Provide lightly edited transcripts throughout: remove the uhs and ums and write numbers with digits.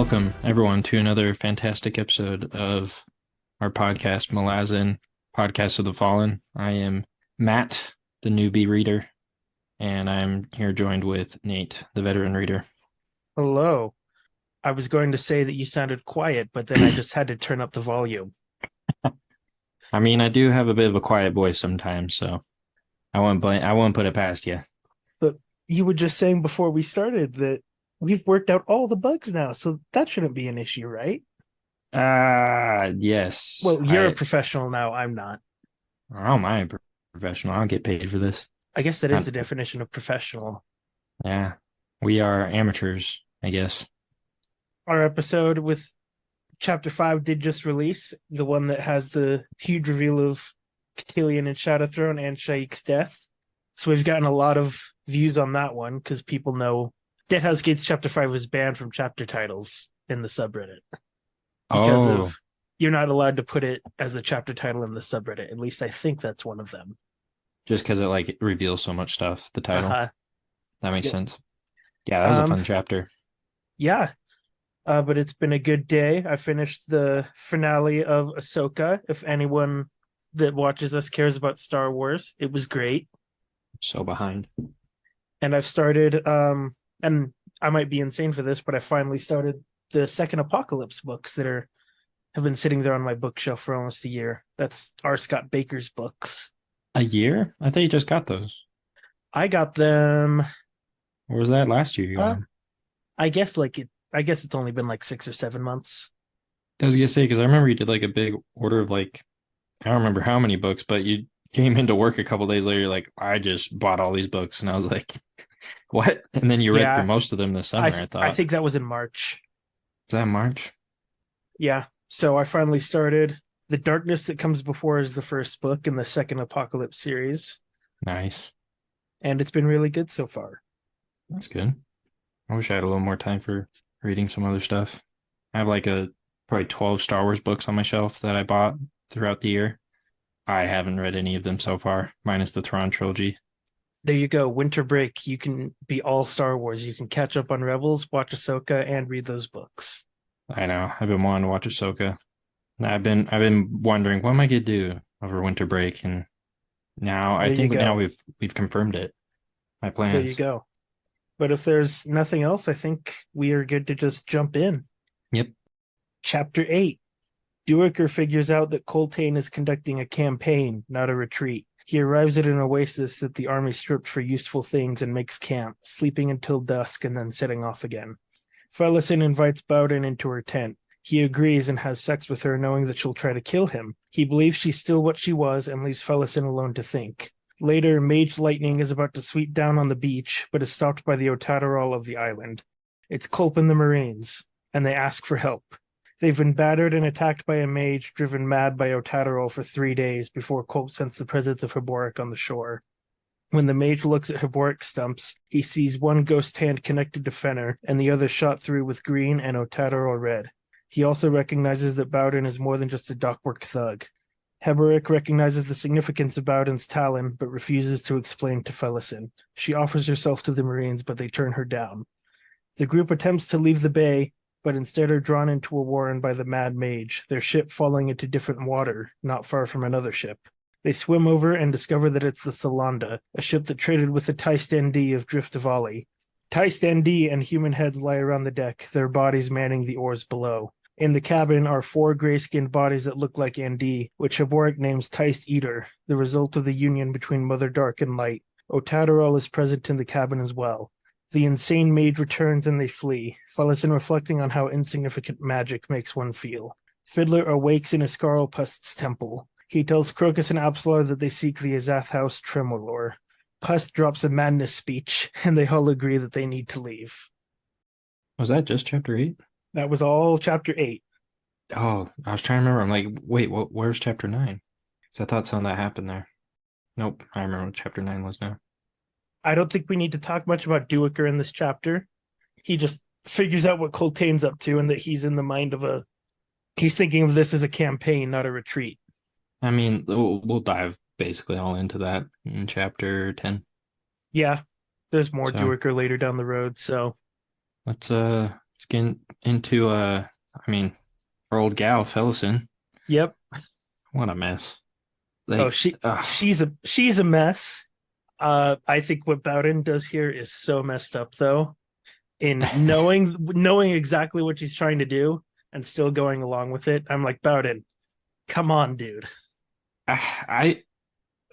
Welcome, everyone, to another fantastic episode of our podcast, Malazan, Podcast of the Fallen. I am Matt, the newbie reader, and I'm here joined with Nate, the veteran reader. Hello. I was going to say that you sounded quiet, but then I just had to turn up the volume. I mean, I do have a bit of a quiet voice sometimes, so I won't put it past you. But you were just saying before we started that we've worked out all the bugs now, so that shouldn't be an issue, right? Yes. Well, you're a professional now. I'm not. Oh, my professional. I'll get paid for this. I guess that is Not, the definition of professional. yeah, we are amateurs, I guess. Our episode with Chapter 5 did just release, the one that has the huge reveal of Cotillion and Shadowthrone and Shaik's death. So we've gotten a lot of views on that one because people know Deadhouse Gates Chapter 5 was banned from chapter titles in the subreddit because Oh, of you're not allowed to put it as a chapter title in the subreddit. At least I think that's one of them. just because it reveals so much stuff, the title. Uh-huh. That makes Yep. sense. Yeah, that was a Um, fun chapter. yeah. But it's been a good day. I finished the finale of Ahsoka. If anyone that watches us cares about Star Wars, it was great. So behind. And I've started and I might be insane for this, but I finally started the second Apocalypse books that have been sitting there on my bookshelf for almost a year. That's R. Scott Baker's books. A year? I thought you just got those. I got them Or was that last year you got uh them? I guess it's only been like 6 or 7 months. I was gonna say, because I remember you did like a big order of I don't remember how many books, but you came into work a couple days later, you're like, I just bought all these books. And I was like, what? And then you read through Yeah, most of them this summer, I I thought. think that was in March. Is that March? Yeah. So I finally started The Darkness That Comes Before is the first book in the second Apocalypse series, Nice. and it's been really good so far. That's good. I wish I had a little more time for reading some other stuff. I have probably 12 Star Wars books on my shelf that I bought throughout the year. I haven't read any of them so far, minus the Thrawn trilogy. There you go. Winter break. You can be all Star Wars. You can catch up on Rebels, watch Ahsoka, and read those books. I know. I've been wanting to watch Ahsoka. And I've been wondering what am I gonna do over winter break, and now I There you think now go. we've confirmed it. My There you plans. go. But if there's nothing else, I think we are good to just jump in. Yep. Chapter 8. Duiker figures out that Coltaine is conducting a campaign, not a retreat. He arrives at an oasis that the army stripped for useful things and makes camp, sleeping until dusk and then setting off again. Felisin invites Bowden into her tent. He agrees and has sex with her, knowing that she'll try to kill him. He believes she's still what she was and leaves Felisin alone to think. Later, Mage Lightning is about to sweep down on the beach, but is stopped by the Otadarol of the island. It's Culp and the Marines, and they ask for help. They've been battered and attacked by a mage driven mad by Otadarol for 3 days before Culp sends the presence of Haboric on the shore. When the mage looks at Haboric's stumps, he sees one ghost hand connected to Fenner and the other shot through with green and Otadarol red. He also recognizes that Bowden is more than just a dockwork thug. Haboric recognizes the significance of Bowden's talon, but refuses to explain to Felisin. She offers herself to the Marines, but they turn her down. The group attempts to leave the bay, but instead are drawn into a warren by the Mad Mage, their ship falling into different water, not far from another ship. They swim over and discover that it's the Salanda, a ship that traded with the Taistendi of Driftavali. Taistendi and human heads lie around the deck, their bodies manning the oars below. In the cabin are 4 gray-skinned bodies that look like Andi, which Haboric names Taist Eater, the result of the union between Mother Dark and Light. Otadarol is present in the cabin as well. The insane mage returns and they flee, Felisin reflecting on how insignificant magic makes one feel. Fiddler awakes in Iskarl Pust's temple. He tells Crocus and Apsalar that they seek the Azath House Tremolor. Pust drops a madness speech, and they all agree that they need to leave. Was that just chapter 8? That was all chapter 8. Oh, I was trying to remember. I'm like, wait, where's chapter 9? Because I thought something that happened there. Nope, I remember what chapter 9 was now. I don't think we need to talk much about Duiker in this chapter. He just figures out what Coltaine's up to and that he's in the mind of he's thinking of this as a campaign, not a retreat. I mean, we'll dive basically all into that in chapter 10. Yeah, there's more So Duiker later down the road, so let's He's getting into I mean, our old gal, Felisin. Yep. What a mess. Oh, Like, she's a mess. I think what Bowden does here is so messed up though. In knowing exactly what she's trying to do and still going along with it. I'm like, Bowden, come on, dude. I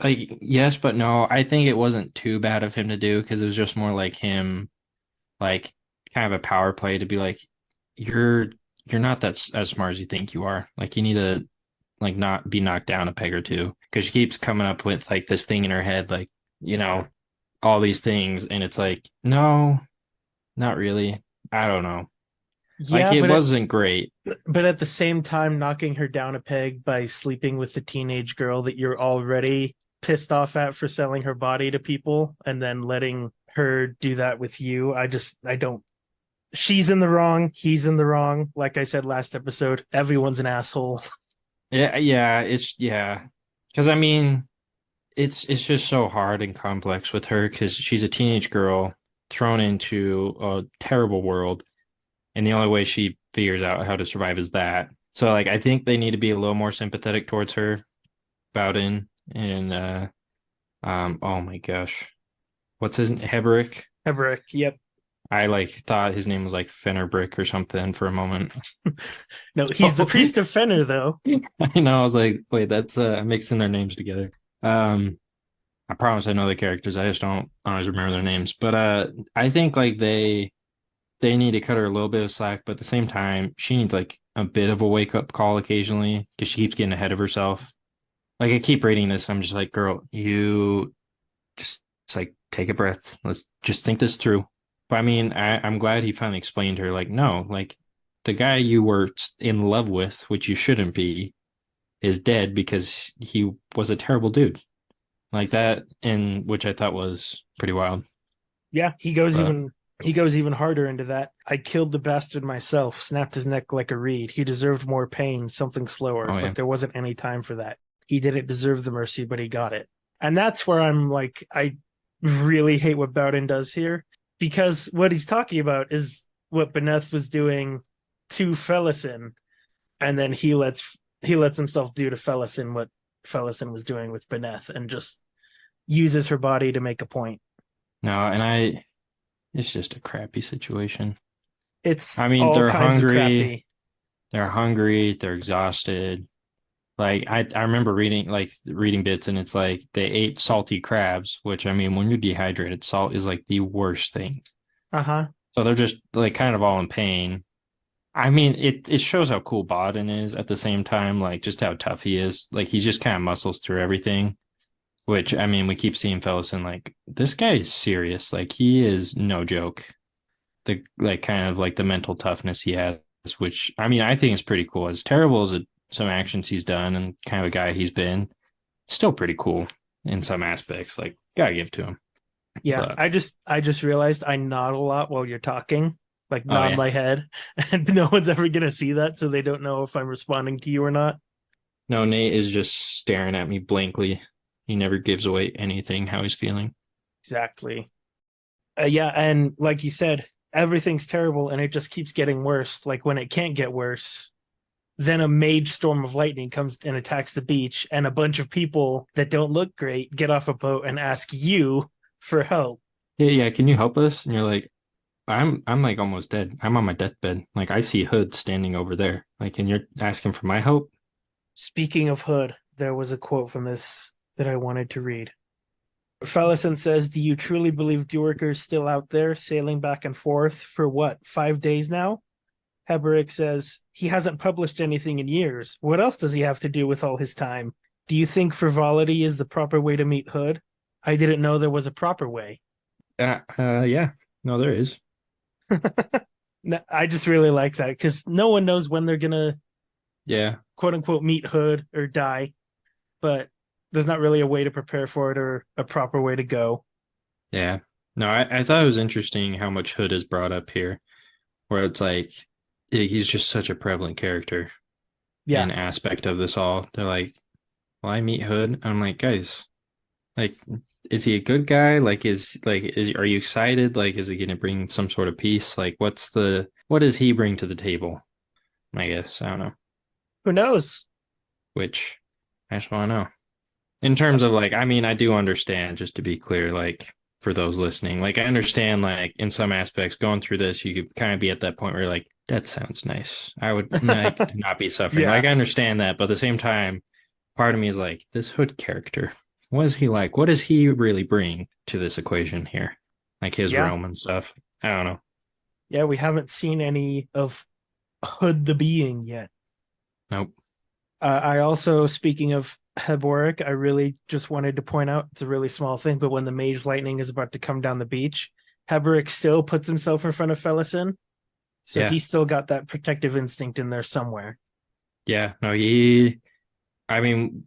like yes, but no. I think it wasn't too bad of him to do because it was just more like him, like kind of a power play to be like, you're you're not as smart as you think you are. Like you need to like not be knocked down a peg or two because she keeps coming up with like this thing in her head, like you know all these things, and it's like no, not really. I don't know. Like Yeah, it wasn't great. but at the same time, knocking her down a peg by sleeping with the teenage girl that you're already pissed off at for selling her body to people and then letting her do that with you. I don't. She's in the wrong. He's in the wrong. Like I said last episode, everyone's an asshole. Yeah, because I mean it's just so hard and complex with her because she's a teenage girl thrown into a terrible world, and the only way she figures out how to survive is that. So like I think they need to be a little more sympathetic towards her, Bowden, and oh my gosh, what's his Heberick? Heberick, yep. I like thought his name was like Fennerbrick or something for a moment. No, he's the priest of Fenner, though. I know, I was like, wait, that's mixing their names together. Um, I promise I know the characters. I just don't always remember their names. But I think like they need to cut her a little bit of slack, but at the same time, she needs like a bit of a wake up call occasionally because she keeps getting ahead of herself. Like I keep reading this, I'm just like, girl, you just like take a breath. Let's just think this through. But I mean, I'm glad he finally explained to her, like, no, like the guy you were in love with, which you shouldn't be, is dead because he was a terrible dude like that, and which I thought was pretty wild. Yeah, But he goes even harder into that. I killed the bastard myself, snapped his neck like a reed. He deserved more pain, something slower, oh but yeah, there wasn't any time for that. He didn't deserve the mercy, but he got it. And that's where I'm like, I really hate what Bowden does here because what he's talking about is what Beneth was doing to Felisin, and then he lets himself do to Felisin what Felisin was doing with Beneth, and just uses her body to make a point. no, and I it's just a crappy situation. It's I mean, all kinds of crappy. they're hungry, they're exhausted. Like I remember reading bits and it's like they ate salty crabs, which I mean, when you're dehydrated, salt is like the worst thing. Uh-huh. So they're just like kind of all in pain. I mean, it shows how cool Bodden is at the same time, like just how tough he is. Like he just kind of muscles through everything, which I mean, we keep seeing fellas and like this guy is serious. Like he is no joke. The like kind of like the mental toughness he has, which I mean, I think is pretty cool. As terrible as some actions he's done and kind of a guy he's been, still pretty cool in some aspects. Like gotta give to him. Yeah, But I just realized I nod a lot while you're talking, like oh nod yeah, my head, and no one's ever gonna see that, so they don't know if I'm responding to you or not. no, Nate is just staring at me blankly. He never gives away anything how he's feeling. Exactly. Yeah, and like you said, everything's terrible, and it just keeps getting worse. Like when it can't get worse, then a mage storm of lightning comes and attacks the beach, and a bunch of people that don't look great get off a boat and ask you for help. Yeah, can you help us? And you're like, I'm like almost dead. I'm on my deathbed. Like I see Hood standing over there. Like, and you're asking for my help? Speaking of Hood, there was a quote from this that I wanted to read. Felisin says, "Do you truly believe Duiker's still out there sailing back and forth for what, 5 days now?" Heberick says, "He hasn't published anything in years. What else does he have to do with all his time? Do you think frivolity is the proper way to meet Hood? I didn't know there was a proper way." Yeah. No, there is. No, I just really like that because no one knows when they're gonna Yeah, quote unquote meet Hood or die, but there's not really a way to prepare for it or a proper way to go. yeah. No, I thought it was interesting how much Hood is brought up here, where it's like he's just such a prevalent character Yeah, and aspect of this all. They're like, well, I meet Hood. I'm like, guys, like, is he a good guy? Like, is are you excited? Like, is he gonna bring some sort of peace? Like, what's the what does he bring to the table? I guess I don't know. Who knows? Which I just want to know. In terms of like, I mean, I do understand, just to be clear, like for those listening, like I understand, like in some aspects, going through this, you could kind of be at that point where you're like, that sounds nice. I would like to not be suffering. Yeah, Like I understand that, but at the same time, part of me is like, this Hood character, what is he like? What does he really bring to this equation here? Like his yeah, realm and stuff. I don't know. yeah. We haven't seen any of Hood the being yet. Nope. I also, speaking of Heboric, I really just wanted to point out it's a really small thing, but when the Mage Lightning is about to come down the beach, Heboric still puts himself in front of Felisin, so Yeah. he still got that protective instinct in there somewhere. Yeah. No, he I mean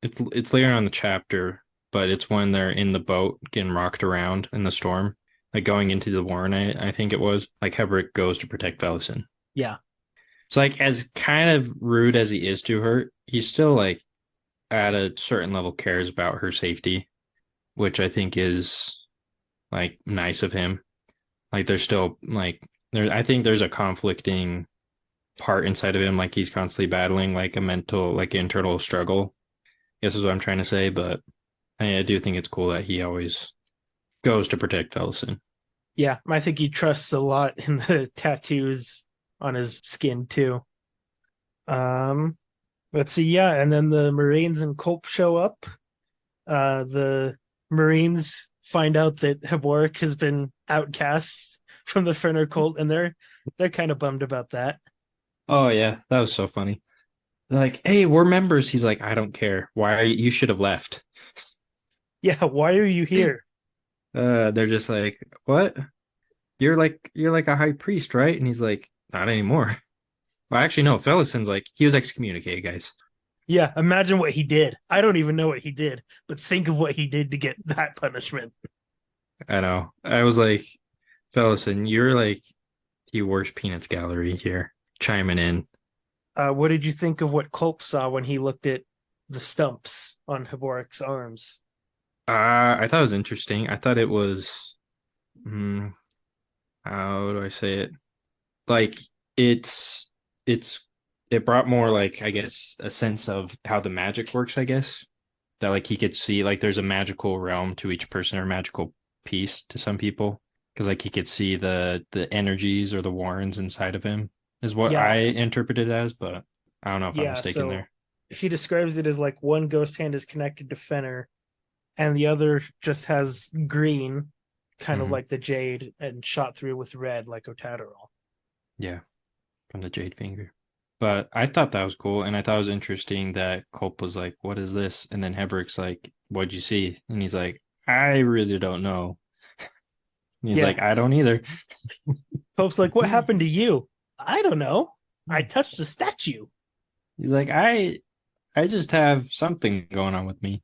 it's later on the chapter, but it's when they're in the boat getting rocked around in the storm. Like going into the Warren, I think it was. Like Heberick goes to protect Felisin. Yeah, It's like as kind of rude as he is to her, he's still like at a certain level cares about her safety, which I think is like nice of him. Like there's still like there I think there's a conflicting part inside of him, like he's constantly battling like a mental, like internal struggle. I guess is what I'm trying to say, but I do think it's cool that he always goes to protect Felisin. yeah. I think he trusts a lot in the tattoos on his skin too. Um, let's see, yeah, and then the Marines and Culp show up. The Marines find out that Heboric has been outcast from the Fenner cult, and they're kind of bummed about that. Oh yeah, that was so funny. They're like, hey, we're members. He's like, I don't care. Why are you should have left. Yeah, why are you here? They're just like, what? You're like a high priest, right? And he's like, not anymore. Well, actually, no. Felison's like, he was excommunicated, guys. Yeah, imagine what he did. I don't even know what he did, but think of what he did to get that punishment. I know. I was like, Felison, you're like the worst peanuts gallery here, chiming in. What did you think of what Culp saw when he looked at the stumps on Heboric's arms? I thought it was interesting. I thought it was, mm, how do I say it? Like it's it's it brought more like I guess a sense of how the magic works, I guess. That like he could see like there's a magical realm to each person or magical piece to some people. Because like he could see the energies or the warrens inside of him is what Yeah, I interpreted it as, but I don't know if I'm yeah. mistaken So there. he describes it as like one ghost hand is connected to Fenner, and the other just has green, kind of Hmm. like the jade, and shot through with red like Otadero. Yeah, from the Jade Finger. But I thought that was cool, and I thought it was interesting that Culp was like, "What is this?" And then Hebrick's like, "What'd you see?" And he's like, "I really don't know." And he's Yeah, like, "I don't either." Pope's like, "What happened to you?" I don't know. I touched a statue. He's like, "I just have something going on with me."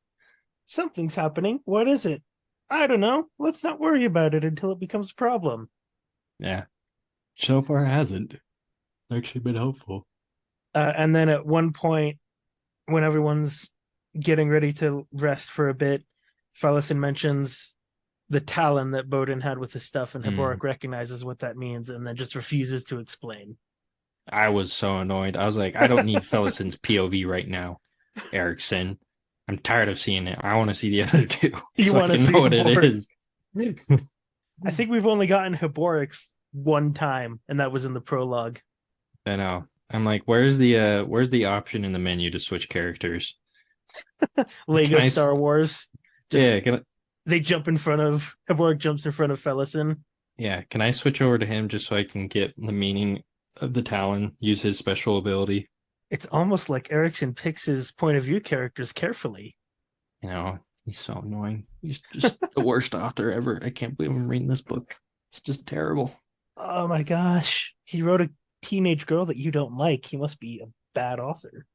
Something's happening. What is it? I don't know. Let's not worry about it until it becomes a problem. Yeah, so far it hasn't actually been helpful. And then at one point, when everyone's getting ready to rest for a bit, Felisin mentions the Talon that Bowden had with his stuff, and Mm. Heboric recognizes what that means and then just refuses to explain. I was so annoyed. I was like, I don't need Felison's POV right now, Erickson. I'm tired of seeing it. I want to see the other two You so I want to can see know what it more? is. I think we've only gotten Heboric's one time, and that was in the prologue. I know. I'm like, where's the option in the menu to switch characters? Can Lego I? Star Wars. Just Yeah, can I, they jump in front of Heboric jumps in front of Felisin. yeah. Can I switch over to him just so I can get the meaning of the Talon? Use his special ability. It's almost like Erickson picks his point of view characters carefully. You know, he's so annoying. He's just the worst author ever. I can't believe I'm reading this book. It's just terrible. Oh my gosh. He wrote a teenage girl that you don't like. He must be a bad author.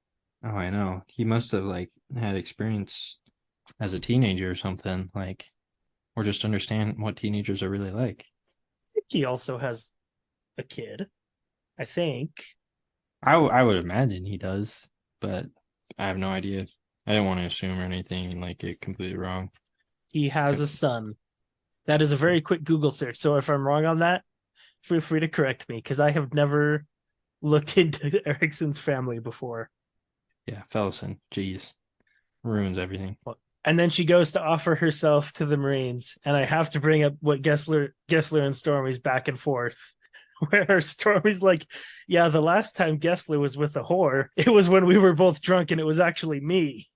Oh, I know. He must have like had experience as a teenager or something, like, or just understand what teenagers are really like. I think he also has a kid. I think. I would imagine he does, but I have no idea. I didn't want to assume or anything and like get completely wrong. He has a son. That is a very quick Google search. So if I'm wrong on that, feel free to correct me because I have never looked into Ericsson's family before. Yeah, Felisin. Jeez. Ruins everything. And then she goes to offer herself to the Marines, and I have to bring up what Gessler and Stormy's back and forth, where Stormy's like, "Yeah, the last time Gessler was with a whore, it was when we were both drunk, and it was actually me."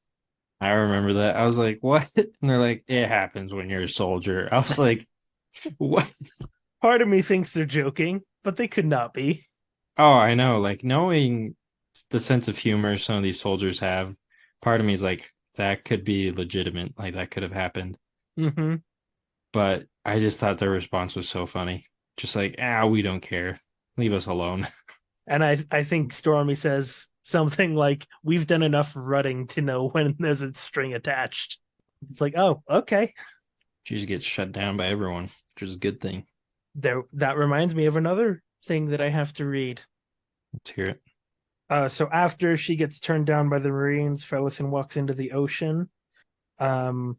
I remember that. I was like, what? And they're like, it happens when you're a soldier. I was like, what? Part of me thinks they're joking, but they could not be. Oh, I know. Like knowing the sense of humor some of these soldiers have, part of me is like, that could be legitimate. Like that could have happened. Mm-hmm. But I just thought their response was so funny. Just like, we don't care. Leave us alone. And I think Stormy says something like, "We've done enough rutting to know when there's a string attached." It's like, oh, okay. She just gets shut down by everyone, which is a good thing. There, that reminds me of another thing that I have to read. Let's hear it. So after she gets turned down by the Marines, Felisin walks into the ocean. Um,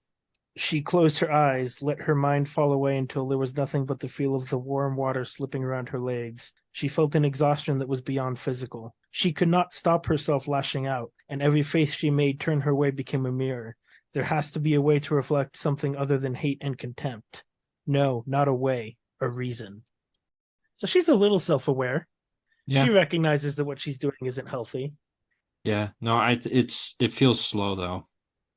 she closed her eyes, let her mind fall away until there was nothing but the feel of the warm water slipping around her legs. She felt an exhaustion that was beyond physical. She could not stop herself lashing out, and every face she made turn her way became a mirror. There has to be a way to reflect something other than hate and contempt. No, not a way, a reason. So she's a little self-aware. She Yeah. recognizes that what she's doing isn't healthy. Yeah. No, it feels slow though.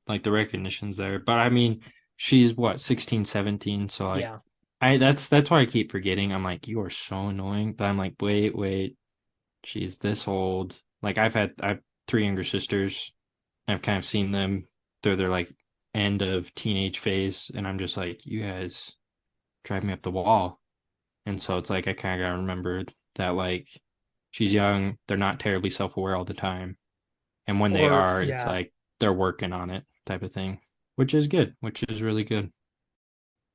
Like the recognition's there. But I mean, she's what, 16, 17. So like Yeah. that's why I keep forgetting. I'm like, you are so annoying. But I'm like, wait, she's this old. Like I have three younger sisters. I've kind of seen them through their like end of teenage phase, and I'm just like, you guys drive me up the wall. And so it's like I kind of got remembered that like she's young, they're not terribly self-aware all the time. And when they Or are, it's yeah. like they're working on it type of thing, which is good, which is really good.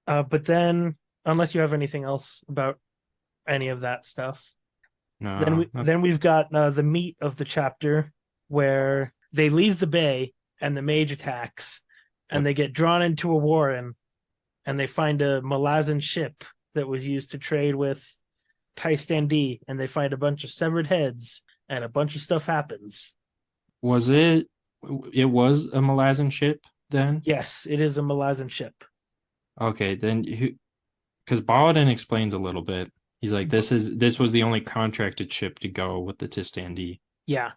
But then, unless you have anything else about any of that stuff, then No, we then we've got the meat of the chapter where they leave the bay and the mage attacks, and yep. they get drawn into a warren, and they find a Malazan ship that was used to trade with T'lan, and they find a bunch of severed heads, and a bunch of stuff happens. Was it? It was a Malazan ship then? Yes, it is a Malazan ship. Okay, then because Baladin explains a little bit. He's like, this was the only contracted ship to go with the Tistandi. Yeah,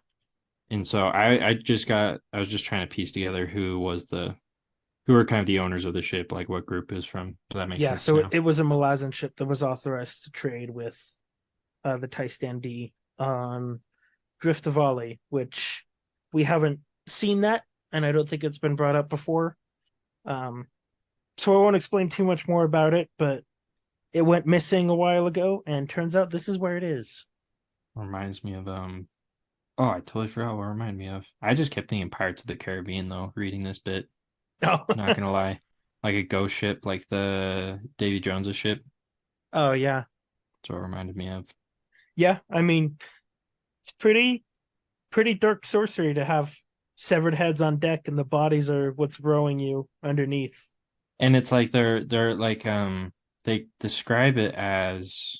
And so I was just trying to piece together who are kind of the owners of the ship, like what group is from. So that makes yeah. sense So now. it was a Malazan ship that was authorized to trade with the T'lan on Drift of Volley, which we haven't seen that, and I don't think it's been brought up before. Um, so I won't explain too much more about it, but it went missing a while ago, and turns out this is where it is. Reminds me of oh, I totally forgot what it reminded me of. I just kept thinking Pirates of the Caribbean though, reading this bit. Oh, Not gonna lie. Like a ghost ship, like the Davy Jones's ship. oh yeah, That's what it reminded me of. yeah. I mean, it's pretty dark sorcery to have severed heads on deck, and the bodies are what's growing you underneath. And it's like they're like they describe it as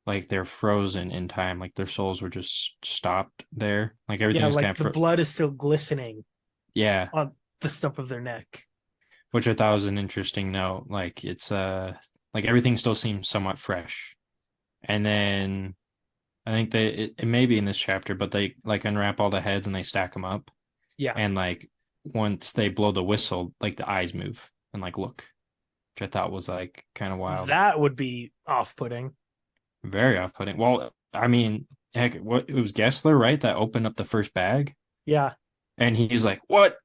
like they're frozen in time, like their souls were just stopped there. Like Yeah, everything's kind like of the blood is still glistening yeah, on the stump of their neck. which I thought was an interesting note. Like it's like everything still seems somewhat fresh. And then I think it may be in this chapter, but they like unwrap all the heads and they stack them up. Yeah, And like once they blow the whistle, like the eyes move and like look, which I thought was like kind of wild. that would be off-putting. Very off-putting. Well, I mean, heck, what it was Gessler, right? That opened up the first bag, Yeah, and he's like, "What?"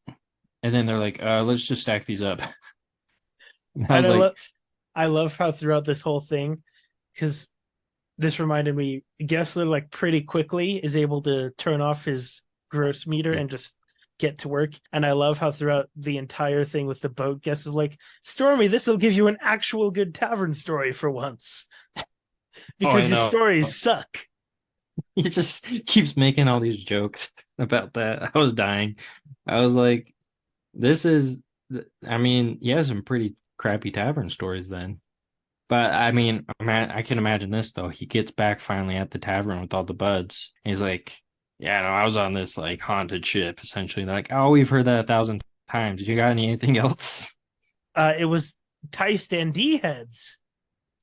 And then they're like, let's just stack these up." And I and was like, I love how throughout this whole thing, because this reminded me, Gessler like pretty quickly is able to turn off his gross meter "Yeah, and just get to work. And I love how throughout the entire thing with the boat, Gessler's like, Stormy, this will give you an actual good tavern story for once, oh, I because your know." stories suck. He just keeps making all these jokes about that. I was dying. I was like, "This is." I mean, he has some pretty crappy tavern stories then. But I mean, I can imagine this though. He gets back finally at the tavern with all the buds. He's like, "Yeah, no, I was on this like haunted ship." Essentially, they're like, "Oh, we've heard that 1,000 times. You got anything else?" It was Tice and D heads.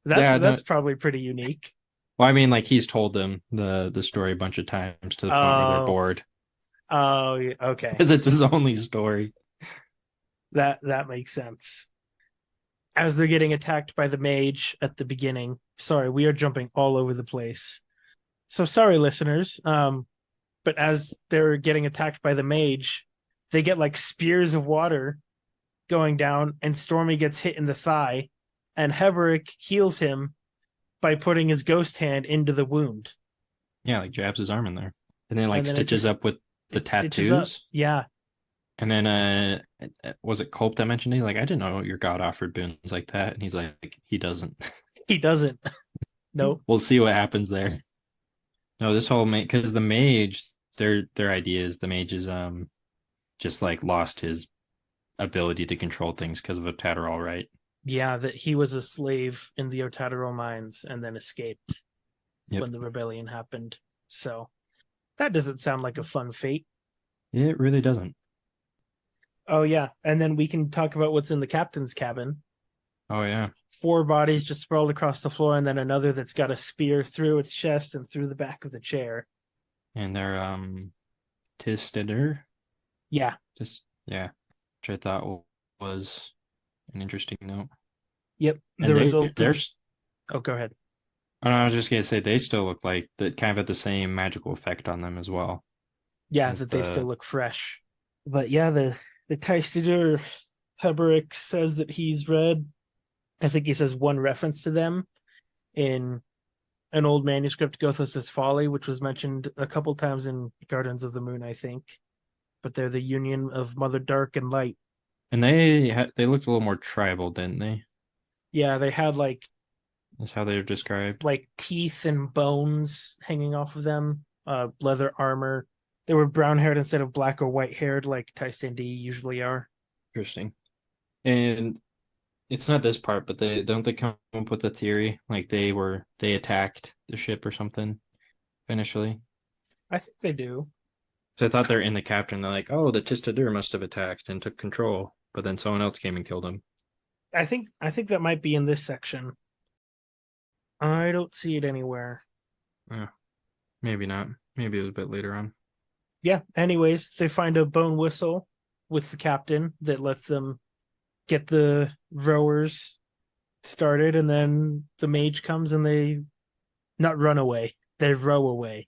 That's Yeah, that's no. probably pretty unique. Well, I mean, like he's told them the story a bunch of times to the point where they're Oh, bored oh, yeah, okay. because it's his only story. That makes sense. As they're getting attacked by the mage at the beginning. Sorry, we are jumping all over the place. So sorry, listeners. But as they're getting attacked by the mage, they get like spears of water going down, and Stormy gets hit in the thigh, and Heberick heals him by putting his ghost hand into the wound. Yeah, like jabs his arm in there, and then like And then stitches up with the it stitches up. tattoos. Yeah, And then was it Culp that mentioned? He's like, I didn't know your god offered boons like that. And he's like, he doesn't. he doesn't. No. We'll see what happens there. No, this whole because the mage, their idea is the mage is just like lost his ability to control things because of a Tatteral, right? Yeah, that he was a slave in the Otadero mines and then escaped Yep. when the rebellion happened. So that doesn't sound like a fun fate. It really doesn't. Oh yeah, and then we can talk about what's in the captain's cabin. Oh yeah. Four bodies just sprawled across the floor, and then another that's got a spear through its chest and through the back of the chair. And they're Tistider. Yeah. Just yeah. Which I thought was an interesting note. Yep. And The result of there's oh, go ahead. I was just gonna say they still look like that kind of had the same magical effect on them as well Yeah, as that they still the look fresh. But yeah, the Keistiger Heberick says that he's read. I think he says one reference to them in an old manuscript, Gothos' Folly, which was mentioned a couple times in Gardens of the Moon, I think. But they're the union of Mother Dark and Light. and they looked a little more tribal, didn't they? Yeah, they had That's how they're described. like teeth and bones hanging off of them, leather armor. They were brown haired instead of black or white haired like Tyson D usually are. Interesting. And it's not this part, but they come up with a theory like they attacked the ship or something initially. I think they do. So I thought they're in the captain. They're like, oh, the Tistadur must have attacked and took control, but then someone else came and killed him. I think that might be in this section. I don't see it anywhere. Yeah, maybe not. Maybe it was a bit later on. Yeah. Anyways, they find a bone whistle with the captain that lets them get the rowers started, and then the mage comes and they not run away, they row away.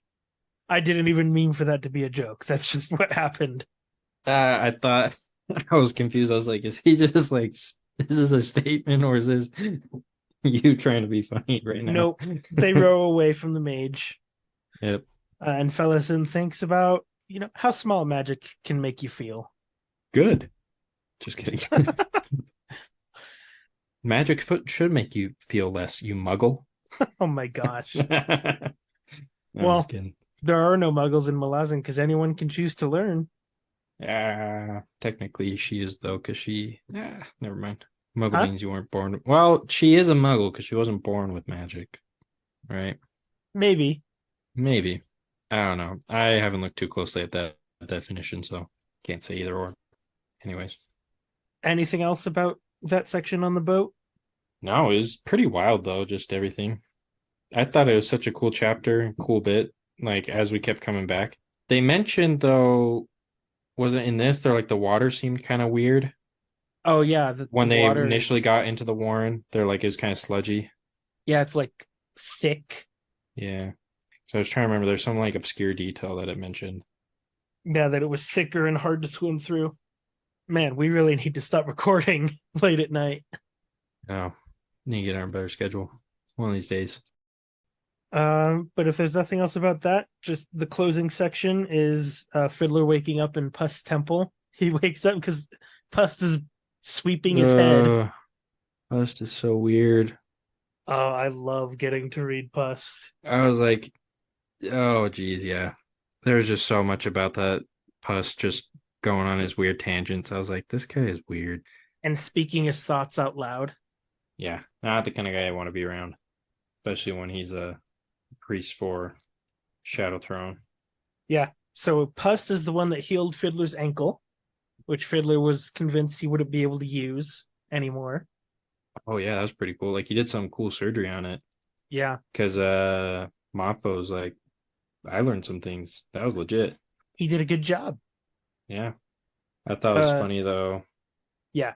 I didn't even mean for that to be a joke. That's just what happened. I thought I was confused. I was like, is he just like, is this a statement or is this you trying to be funny right now? Nope. They row away from the mage. Yep. And Felisin thinks about, how small magic can make you feel. Good. Just kidding. Magic foot should make you feel less, you muggle. Oh my gosh. I'm just Well, kidding. there are no muggles in Malazan because anyone can choose to learn. Technically she is though, because never mind. Muggle Huh? means you weren't born. Well, she is a muggle because she wasn't born with magic, right? Maybe. Maybe. I don't know. I haven't looked too closely at that definition, so can't say either or. Anyways, Anything else about that section on the boat? no, it was pretty wild though, just everything. I thought it was such a cool chapter, cool bit, like as we kept coming back. They mentioned though, wasn't in this, they're like the water seemed kind of weird. Oh yeah, the When they water initially is, got into the Warren, they're like it was kind of sludgy. yeah, it's like thick. Yeah. So I was trying to remember there's some like obscure detail that it mentioned. Yeah, that it was thicker and hard to swim through. Man, we really need to stop recording late at night. Oh, need to get on a better schedule one of these days. But if there's nothing else about that, just the closing section is Fiddler waking up in Pust's temple. He wakes up because Pust is sweeping his head. Pust is so weird. Oh, I love getting to read Pust. I was like, oh geez, yeah. There's just so much about that Pust just going on his weird tangents. I was like, this guy is weird. And speaking his thoughts out loud. Yeah, not the kind of guy I want to be around, especially when he's a priest for Shadow Throne. Yeah. So Pust is the one that healed Fiddler's ankle, which Fiddler was convinced he wouldn't be able to use anymore. Oh yeah, that was pretty cool. Like he did some cool surgery on it Yeah. because Mappo's like, I learned some things. That was legit. He did a good job. Yeah. I thought it was Uh funny though. yeah.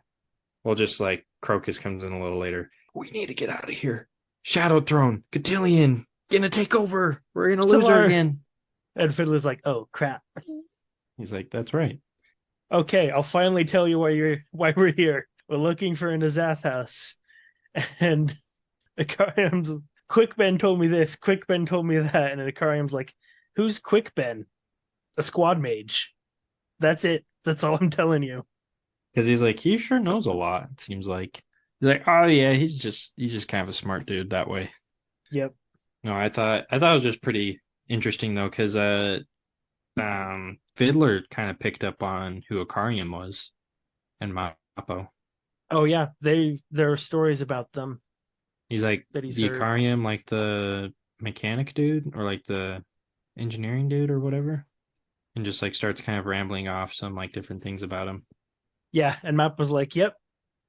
Well, just like Crocus comes in a little later. We need to get out of here. Shadow Throne, Cotillion, gonna take over. We're gonna lose her Solar again. and Fiddler's like, oh crap. He's like, that's right. Okay, I'll finally tell you why we're here. We're looking for an Azath house. And Ikariam's Quick Ben told me this, Quick Ben told me that, and Ikariam's like, who's Quick Ben? A squad mage. That's it. That's all I'm telling you. Because he's like, he sure knows a lot, it seems like. He's like, oh yeah, he's just kind of a smart dude that way. Yep. No, I thought it was just pretty interesting though, because Fiddler kind of picked up on who Akarian was and Mappo. Oh yeah, there are stories about them He's like that he's the heard. Akarian, like the mechanic dude or like the engineering dude or whatever, and just like starts kind of rambling off some like different things about him. Yeah, and Mappo's was like, "Yep."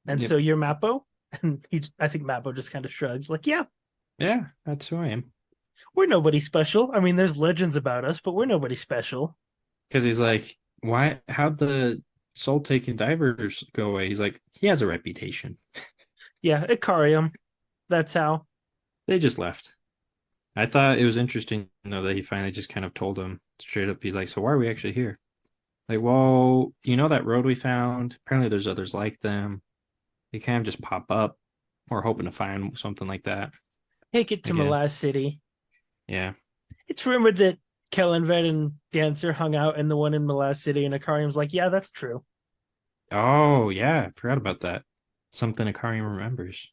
And Yep. so you're Mappo? And I think Mappo just kind of shrugs, like, "Yeah, Yeah, that's who I am. we're nobody special. I mean, there's legends about us, but we're nobody special." Because he's like, why? How'd the soul taking divers go away? He's like, he has a reputation. Yeah, Ikariam. That's how. They just left. I thought it was interesting though that he finally just kind of told him straight up. He's like, so why are we actually here? Like, well, you know that road we found? Apparently there's others like them. They kind of just pop up. We're hoping to find something like that Take it to again. Malaz City. Yeah. It's rumored that Kellenvet and Dancer hung out in the one in Malaz City, and Ikariam's like, "Yeah, that's true." Oh, yeah. I forgot about that. Something Akari remembers.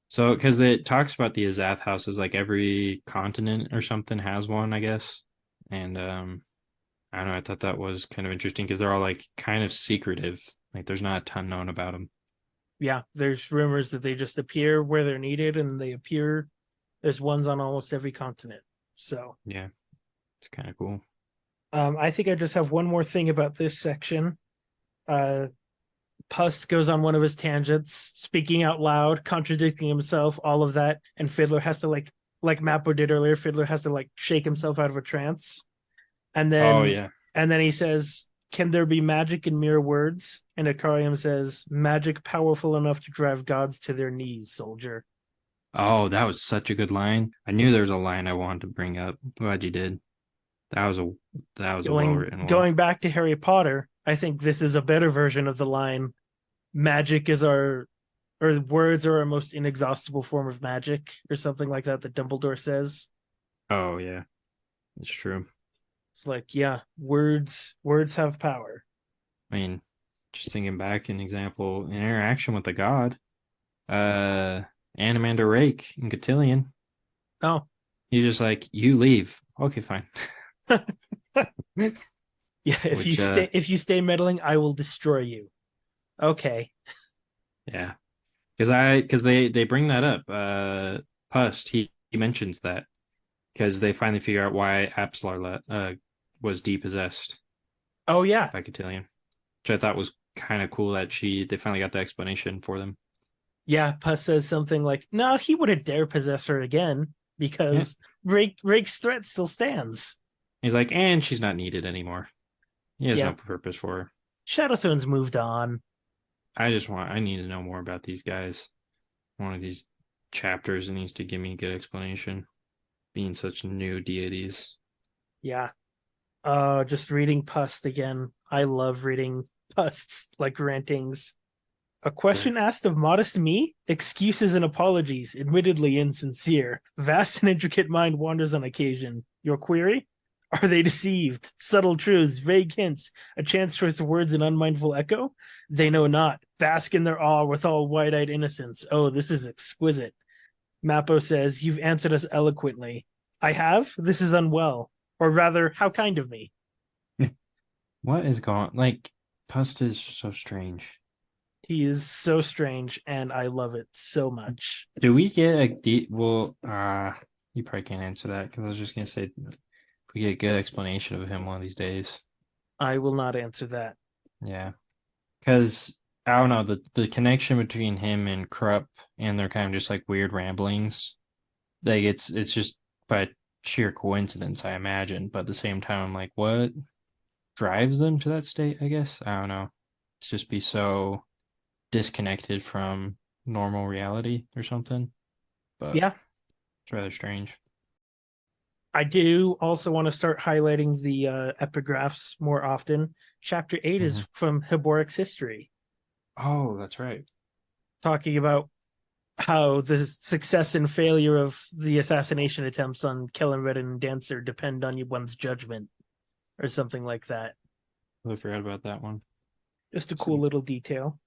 So, because it talks about the Azath houses, like every continent or something has one, I guess. And I don't know. I thought that was kind of interesting because they're all like kind of secretive. Like, there's not a ton known about them. Yeah, there's rumors that they just appear where they're needed, and they appear. There's ones on almost every continent. So, Yeah, it's kind of cool. I think I just have one more thing about this section. Uh, Pust goes on one of his tangents, speaking out loud, contradicting himself, all of that, and Fiddler has to like Mappo did earlier. Fiddler has to like shake himself out of a trance, and Oh, then yeah. he says, "Can there be magic in mere words?" And Akarium says, "Magic powerful enough to drive gods to their knees, soldier." Oh, that was such a good line. I knew there was a line I wanted to bring up. Glad you did. That was a that was a well written one. Going back to Harry Potter, I think this is a better version of the line, "Magic is our or words are our most inexhaustible form of magic," or something like that Dumbledore says. Oh yeah, it's true. It's like, yeah, words have power. I mean, just thinking back, an example, an interaction with the god, uh, Animander Rake in Cotillion. Oh. He's just like, "You leave." Okay, fine. Yeah, Which, if you stay meddling, I will destroy you. Okay. yeah, because they bring that up. Pust he mentions that because they finally figure out why Apsalar was depossessed Oh yeah. by Cotillion, which I thought was kind of cool that they finally got the explanation for them. Yeah, Puss says something like, "No, he wouldn't dare possess her again Yeah, because Rake's threat still stands." he's like, and she's not needed anymore. He has no Yeah. purpose for her. Shadowthrone's moved on. I need to know more about these guys. One of these chapters needs to give me a good explanation, being such new deities. Yeah. Just reading Pust again. I love reading Pust's like rantings. A Yeah. question asked of modest me? Excuses and apologies, admittedly insincere. Vast and intricate mind wanders on occasion. Your query? Are they deceived? Subtle truths, vague hints, a chance choice of words in unmindful echo? They know not. Bask in their awe with all wide-eyed innocence. Oh, this is exquisite. Mappo says, "You've answered us eloquently." I have? This is unwell. Or rather, how kind of me. What is going like Pust is so strange. He is so strange, and I love it so much. Do we get a you probably can't answer that because I was just gonna say if we get a good explanation of him one of these days. I will not answer that. Yeah. Because I don't know, the connection between him and Krupp and their kind of just like weird ramblings, like it's just by sheer coincidence, I imagine. But at the same time, I'm like, what drives them to that state, I guess? I don't know. It's just be so disconnected from normal reality or something. But Yeah, it's rather strange. I do also want to start highlighting the epigraphs more often. Chapter 8 Hmm. is from Hiboric's history, Oh, that's right. talking about how the success and failure of the assassination attempts on Kellenred and Dancer depend on one's judgment, or something like that. I forgot about that one. Just a cool See little detail.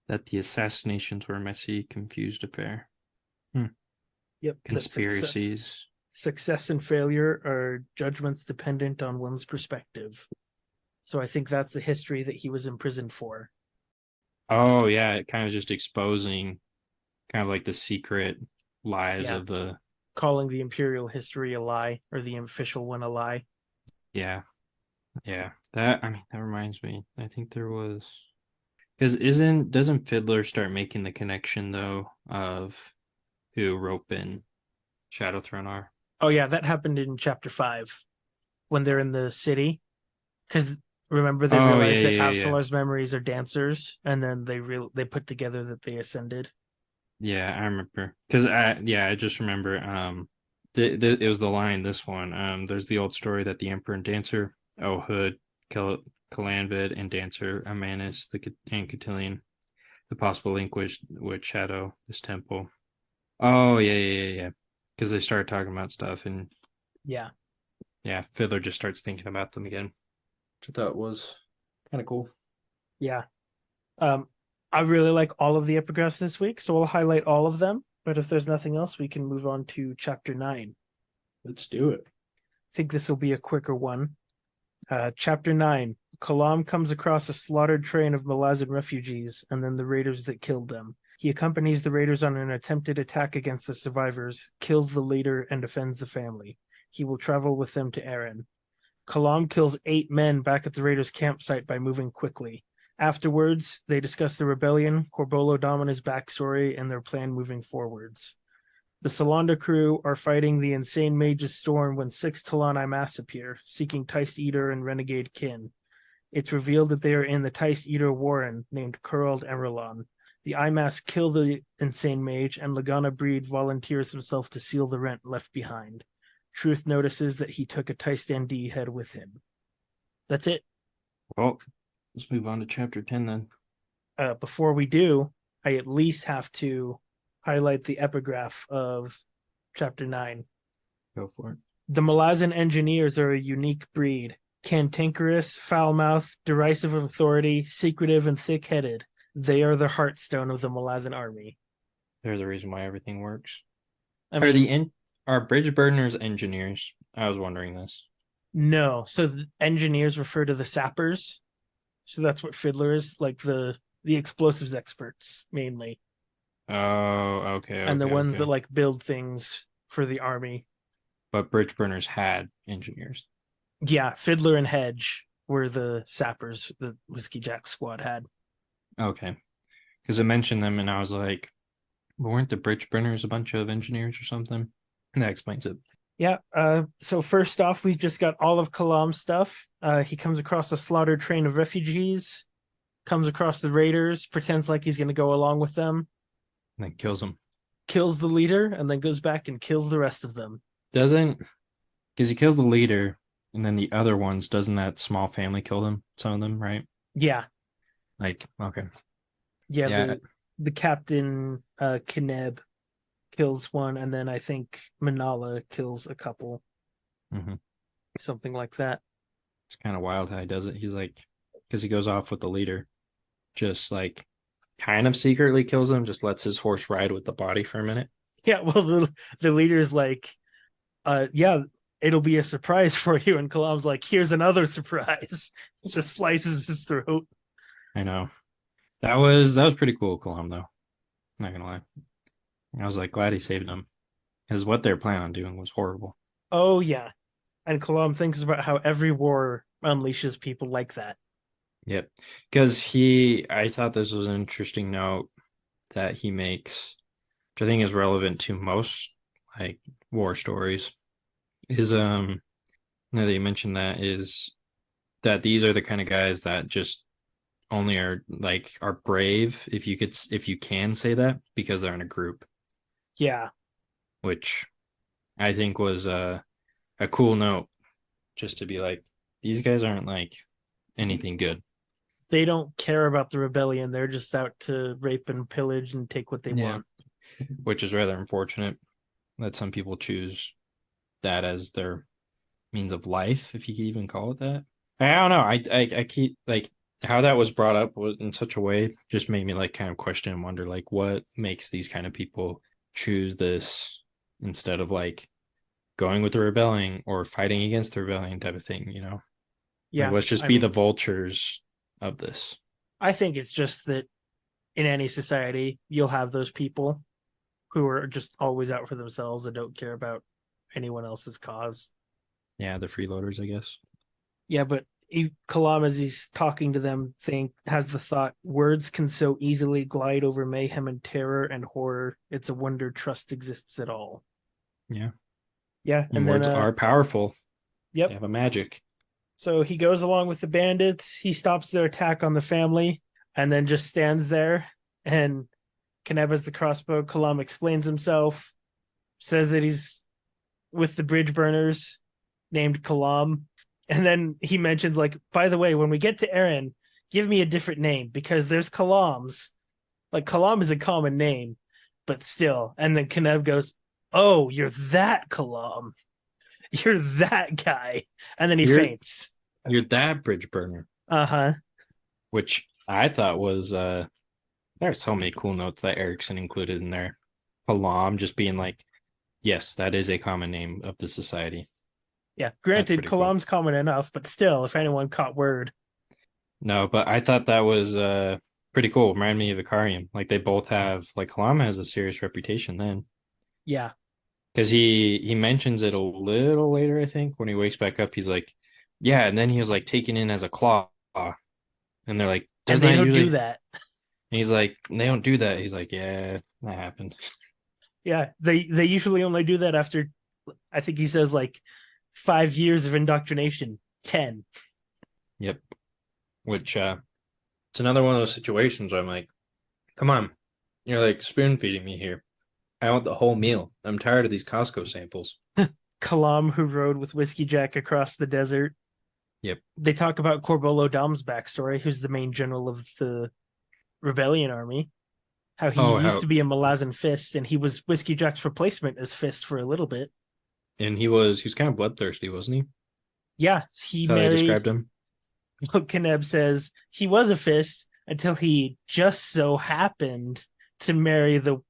that the assassinations were a messy, confused affair. Hmm. Yep, that Conspiracies. success and failure are judgments dependent on one's perspective. So I think that's the history that he was imprisoned for. Oh yeah, kind of just exposing kind of like the secret lives Yeah, of the calling the imperial history a lie, or the official one a lie. yeah, yeah. That I mean that reminds me. I think there was because isn't doesn't Fiddler start making the connection though of who Rope and Shadow Throne are? Oh yeah, that happened in chapter 5 when they're in the city. Because remember, they Oh yeah, realized that yeah, yeah. Apsalar's memories are dancers, and then they put together that they ascended. Yeah, I remember. Because I just remember it was the line this one. There's the old story that the Emperor and Dancer, oh Hood, Calanvid and Dancer, Amanus, and Cotillion, the possible link with Shadow, this temple. Oh yeah. Because they started talking about stuff and Yeah, yeah, Fiddler just starts thinking about them again. Which I thought was kind of cool. yeah. Um, I really like all of the epigraphs this week, so we'll highlight all of them. But if there's nothing else, we can move on to chapter 9. Let's do it. I think this will be a quicker one. Chapter 9. Kalam comes across a slaughtered train of Malazan refugees and then the raiders that killed them. He accompanies the raiders on an attempted attack against the survivors, kills the leader, and defends the family. He will travel with them to Aaron. Kalam kills 8 men back at the raiders' campsite by moving quickly. Afterwards, they discuss the rebellion, Corbolo Domina's backstory, and their plan moving forwards. The Salonda crew are fighting the insane mage's storm when 6 T'lan Imass appear, seeking Teist Eater and renegade kin. It's revealed that they are in the Teist Eater warren named Kurald Emerlon. The Imass kill the insane mage, and Lagana Breed volunteers himself to seal the rent left behind. Truth notices that he took a Taistandi head with him. That's it. Well, let's move on to chapter 10 then. Before we do, I at least have to highlight the epigraph of chapter 9. Go for it. The Malazan engineers are a unique breed. Cantankerous, foul-mouthed, derisive of authority, secretive, and thick-headed. They are the heartstone of the Malazan army. They're the reason why everything works. I Are the mean, in are bridge burners engineers? I was wondering this. no. So the engineers refer to the sappers. So that's what Fiddler is, like the explosives experts mainly, Oh, and the ones that okay. like build things for the army. But bridge burners had engineers. Yeah, Fiddler and Hedge were the sappers that Whiskey Jack squad had. Okay. Because I mentioned them and I was like, weren't the bridge burners a bunch of engineers or something? And that explains it. Yeah. So first off, we've just got all of Kalam's stuff. He comes across a slaughtered train of refugees, comes across the raiders, pretends like he's going to go along with them, And then kills them. kills the leader, and then goes back and kills the rest of them. Doesn't because he kills the leader and then the other ones, doesn't that small family kill them? Some of them, right? Yeah. Like, okay. Yeah. Yeah. The captain, Kineb, kills one, and then I think Manala kills a couple, Hmm. something like that. It's kind of wild how he does it. He's like, because he goes off with the leader, just like kind of secretly kills him, just lets his horse ride with the body for a minute. Yeah. Well, the leader's like, yeah, it'll be a surprise for you. And Kalam's like, here's another surprise. Just slices his throat. I know. That was pretty cool, Colum, though. Not gonna lie. I was like glad he saved them because what they're planning on doing was horrible. Oh yeah. And Kalam thinks about how every war unleashes people like that. Yep. I thought this was an interesting note that he makes, which I think is relevant to most like war stories, is now that you mentioned that, is that these are the kind of guys that just only are brave if you can say that because they're in a group, Yeah. which I think was a cool note just to be like these guys aren't like anything good. They don't care about the rebellion. They're just out to rape and pillage and take what they Yeah, want. which is rather unfortunate that some people choose that as their means of life, if you could even call it that. I don't know. I keep like how that was brought up was in such a way just made me like kind of question and wonder like what makes these kind of people choose this instead of like going with the rebellion or fighting against the rebellion type of thing, you know? Like Yeah. let's just I be the mean, vultures of this. I think it's just that in any society, you'll have those people who are just always out for themselves and don't care about anyone else's cause. Yeah, the freeloaders, I guess. Yeah, but Kalam, as he's talking to them, has the thought: words can so easily glide over mayhem and terror and horror. It's a wonder trust exists at all. Yeah. Yeah, And and then words are powerful. They yep. have a magic. So he goes along with the bandits. He stops their attack on the family, and then just stands there. And Kaneb has the crossbow. Kalam explains himself, says that he's with the bridge burners, named Kalam. And then he mentions, like, by the way, when we get to Aaron, give me a different name because there's Kalams. Like, Kalam is a common name, but still. And then Kaneb goes, oh, you're that Kalam. You're that guy. And then he You're faints. you're that bridge burner, Uh huh. which I thought was there's so many cool notes that Erickson included in there. Palam just being like, yes, that is a common name of the society. Yeah. That's Granted, pretty cool. Kalam's common enough, but still, if anyone caught word. No, but I thought that was pretty cool. Reminded me of Icarium. Like they both have like Kalama has a serious reputation then. Yeah. Because he mentions it a little later, I think, when he wakes back up, he's like, yeah, and then he was like taken in as a claw. And they're like, And doesn't they that don't usually do and that. he's like, they don't do that. He's like, yeah, that happened. Yeah. They usually only do that after, I think he says, like, 5 years of indoctrination. 10. Yep. Which it's another one of those situations where I'm like, come on, you're like spoon feeding me here. I want the whole meal. I'm tired of these Costco samples. Kalam, who rode with Whiskey Jack across the desert. Yep. They talk about Corbolo Dom's backstory, who's the main general of the rebellion army. How he Oh, used to how be a Malazan Fist, and he was Whiskey Jack's replacement as Fist for a little bit. and he was kind of bloodthirsty, wasn't he? Yeah, he That's how they married. described him. Kaneb says he was a Fist until he just so happened to marry the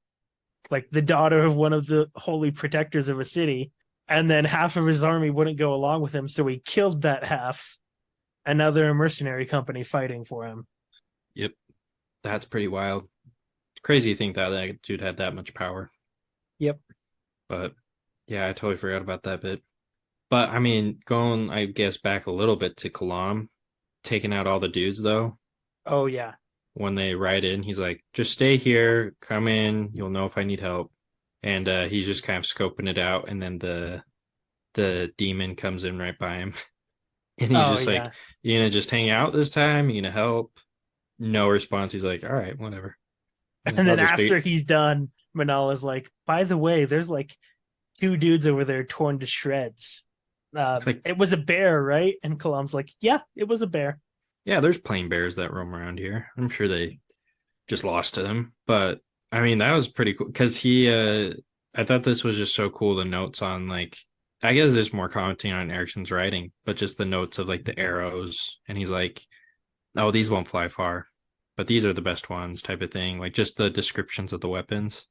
daughter of one of the holy protectors of a city, and then half of his army wouldn't go along with him, so he killed that half. Another mercenary company fighting for him. Yep. That's pretty wild. Crazy to think that that dude had that much power. Yep. But yeah, I totally forgot about that bit. But I mean, going, I guess, back a little bit to Kalam, taking out all the dudes though. Oh yeah. When they ride in, he's like, just stay here, come in, you'll know if I need help. And he's just kind of scoping it out, and then the demon comes in right by him. And he's Oh just like, yeah. you gonna just hang out this time? You gonna help? No response. He's like, all right, whatever. He's like, And I'll then just after figure. he's done, Manala's like, by the way, there's like two dudes over there torn to shreds. It's like, It was a bear, right? And Kalam's like, yeah, it was a bear. yeah, there's plain bears that roam around here. I'm sure they just lost to them. But I mean, that was pretty cool because I thought this was just so cool. The notes on like, I guess there's more commenting on Erickson's writing, but just the notes of like the arrows. And he's like, oh, these won't fly far, but these are the best ones type of thing. Like just the descriptions of the weapons.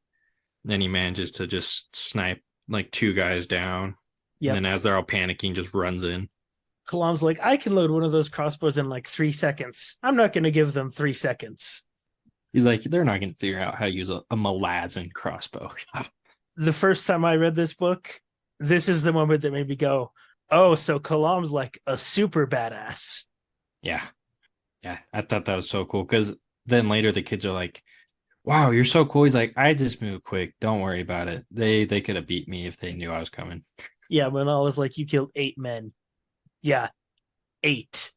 Then he manages to just snipe like two guys down. And Yep. then as they're all panicking, just runs in. Kalam's like, I can load one of those crossbows in like 3 seconds. I'm not going to give them 3 seconds. He's like, they're not going to figure out how to use a Malazan crossbow. The first time I read this book, this is the moment that made me go, "Oh, so Kalam's like a super badass." Yeah. Yeah. I thought that was so cool because then later the kids are like, wow, you're so cool. He's like, I just moved quick. Don't worry about it. They could have beat me if they knew I was coming. Yeah, when I was like, "You killed 8 men." Yeah, 8.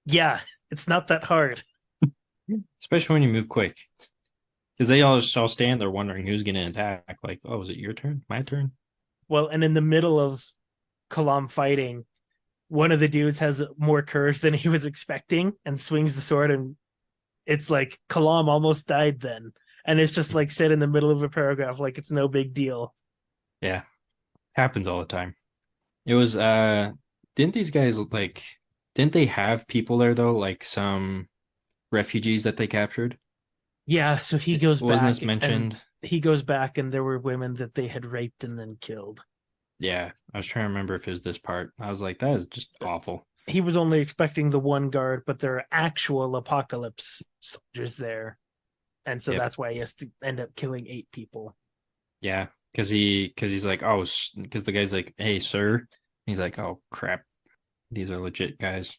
Yeah, it's not that hard. Especially when you move quick. Because they all stand there wondering who's going to attack. Like, oh, is it your turn? My turn? Well, and in the middle of Kalam fighting, one of the dudes has more courage than he was expecting and swings the sword, and it's like Kalam almost died then. And it's just like said in the middle of a paragraph, like it's no big deal. Yeah. Happens all the time. It was didn't these guys like didn't they have people there though, like some refugees that they captured? Yeah, so he goes Wasn't back this and mentioned? there were women that they had raped and then killed. Yeah. I was trying to remember if it was this part. I was like, that is just awful. He was only expecting the one guard, but there are actual apocalypse soldiers there. And so Yep. that's why he has to end up killing 8 people. Yeah. Because he's like, oh, because the guy's like, hey, sir. He's like, oh crap. These are legit guys.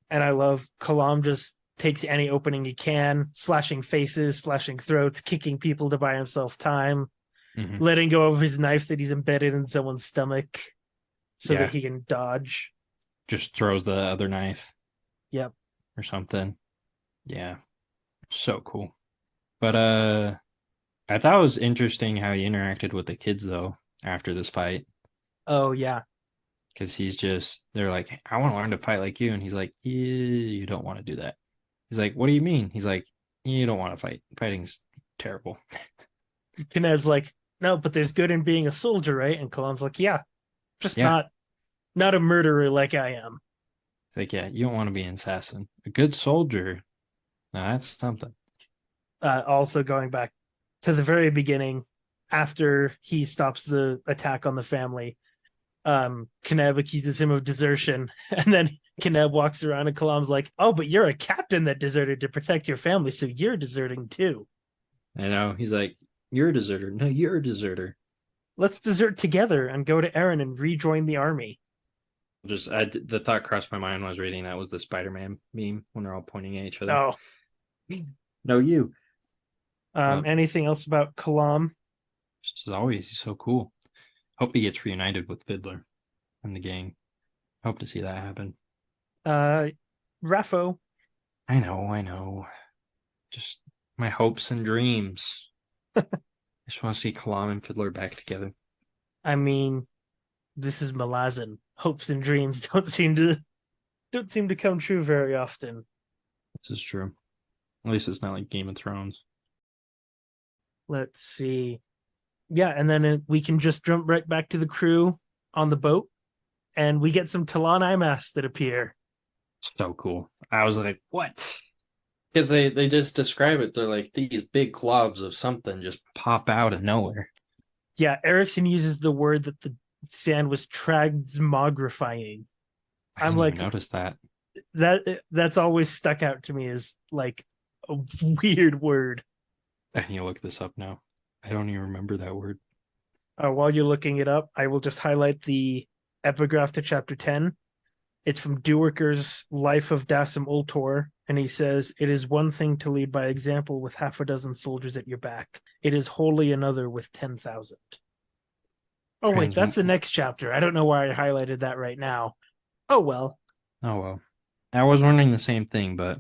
And I love Kalam just takes any opening he can, slashing faces, slashing throats, kicking people to buy himself time, Hmm. letting go of his knife that he's embedded in someone's stomach so that Yeah. he can dodge. Just throws the other knife Yep. or something. Yeah. So cool. But I thought it was interesting how he interacted with the kids though after this fight. Oh yeah. Because they're like, I want to learn to fight like you. And he's like, you don't want to do that. He's like, what do you mean? He's like, you don't want to fight. Fighting's terrible. Kinev's like, no, but there's good in being a soldier, right? And Kalam's like, yeah, just Yeah. not a murderer like I am. It's like, yeah, you don't want to be an assassin. A good soldier. Now that's something. Also going back to the very beginning, after he stops the attack on the family, Kineb accuses him of desertion, and then Kineb walks around and Kalam's like, "Oh, but you're a captain that deserted to protect your family, so you're deserting too. I know. He's like, you're a deserter. No, you're a deserter. Let's desert together and go to Eren and rejoin the army." The thought crossed my mind when I was reading that was the Spider-Man meme when they're all pointing at each other. Oh, No, you. anything else about Kalam? Just as always, he's so cool. Hope he gets reunited with Fiddler and the gang. Hope to see that happen. Uh, Raffo. I know. Just my hopes and dreams. I just want to see Kalam and Fiddler back together. I mean, this is Malazan. Hopes and dreams don't seem to come true very often. This is true. At least it's not like Game of Thrones. Let's see. Yeah, and then we can just jump right back to the crew on the boat, and we get some T'lan Imass that appear. So cool. I was like, what? Because they just describe it. They're like these big globs of something just pop out of nowhere. Yeah, Erickson uses the word that the sand was transmogrifying. I I'm didn't even like, notice that. that's always stuck out to me as like a weird word. I need to look this up now. I don't even remember that word. While you're looking it up, I will just highlight the epigraph to chapter 10. It's from Duiker's Life of Dasim Ultor, and he says, "It is one thing to lead by example with half a dozen soldiers at your back. It is wholly another with 10,000. Oh, wait, Trans. that's the next chapter. I don't know why I highlighted that right now. Oh, well. Oh well. I was wondering the same thing, but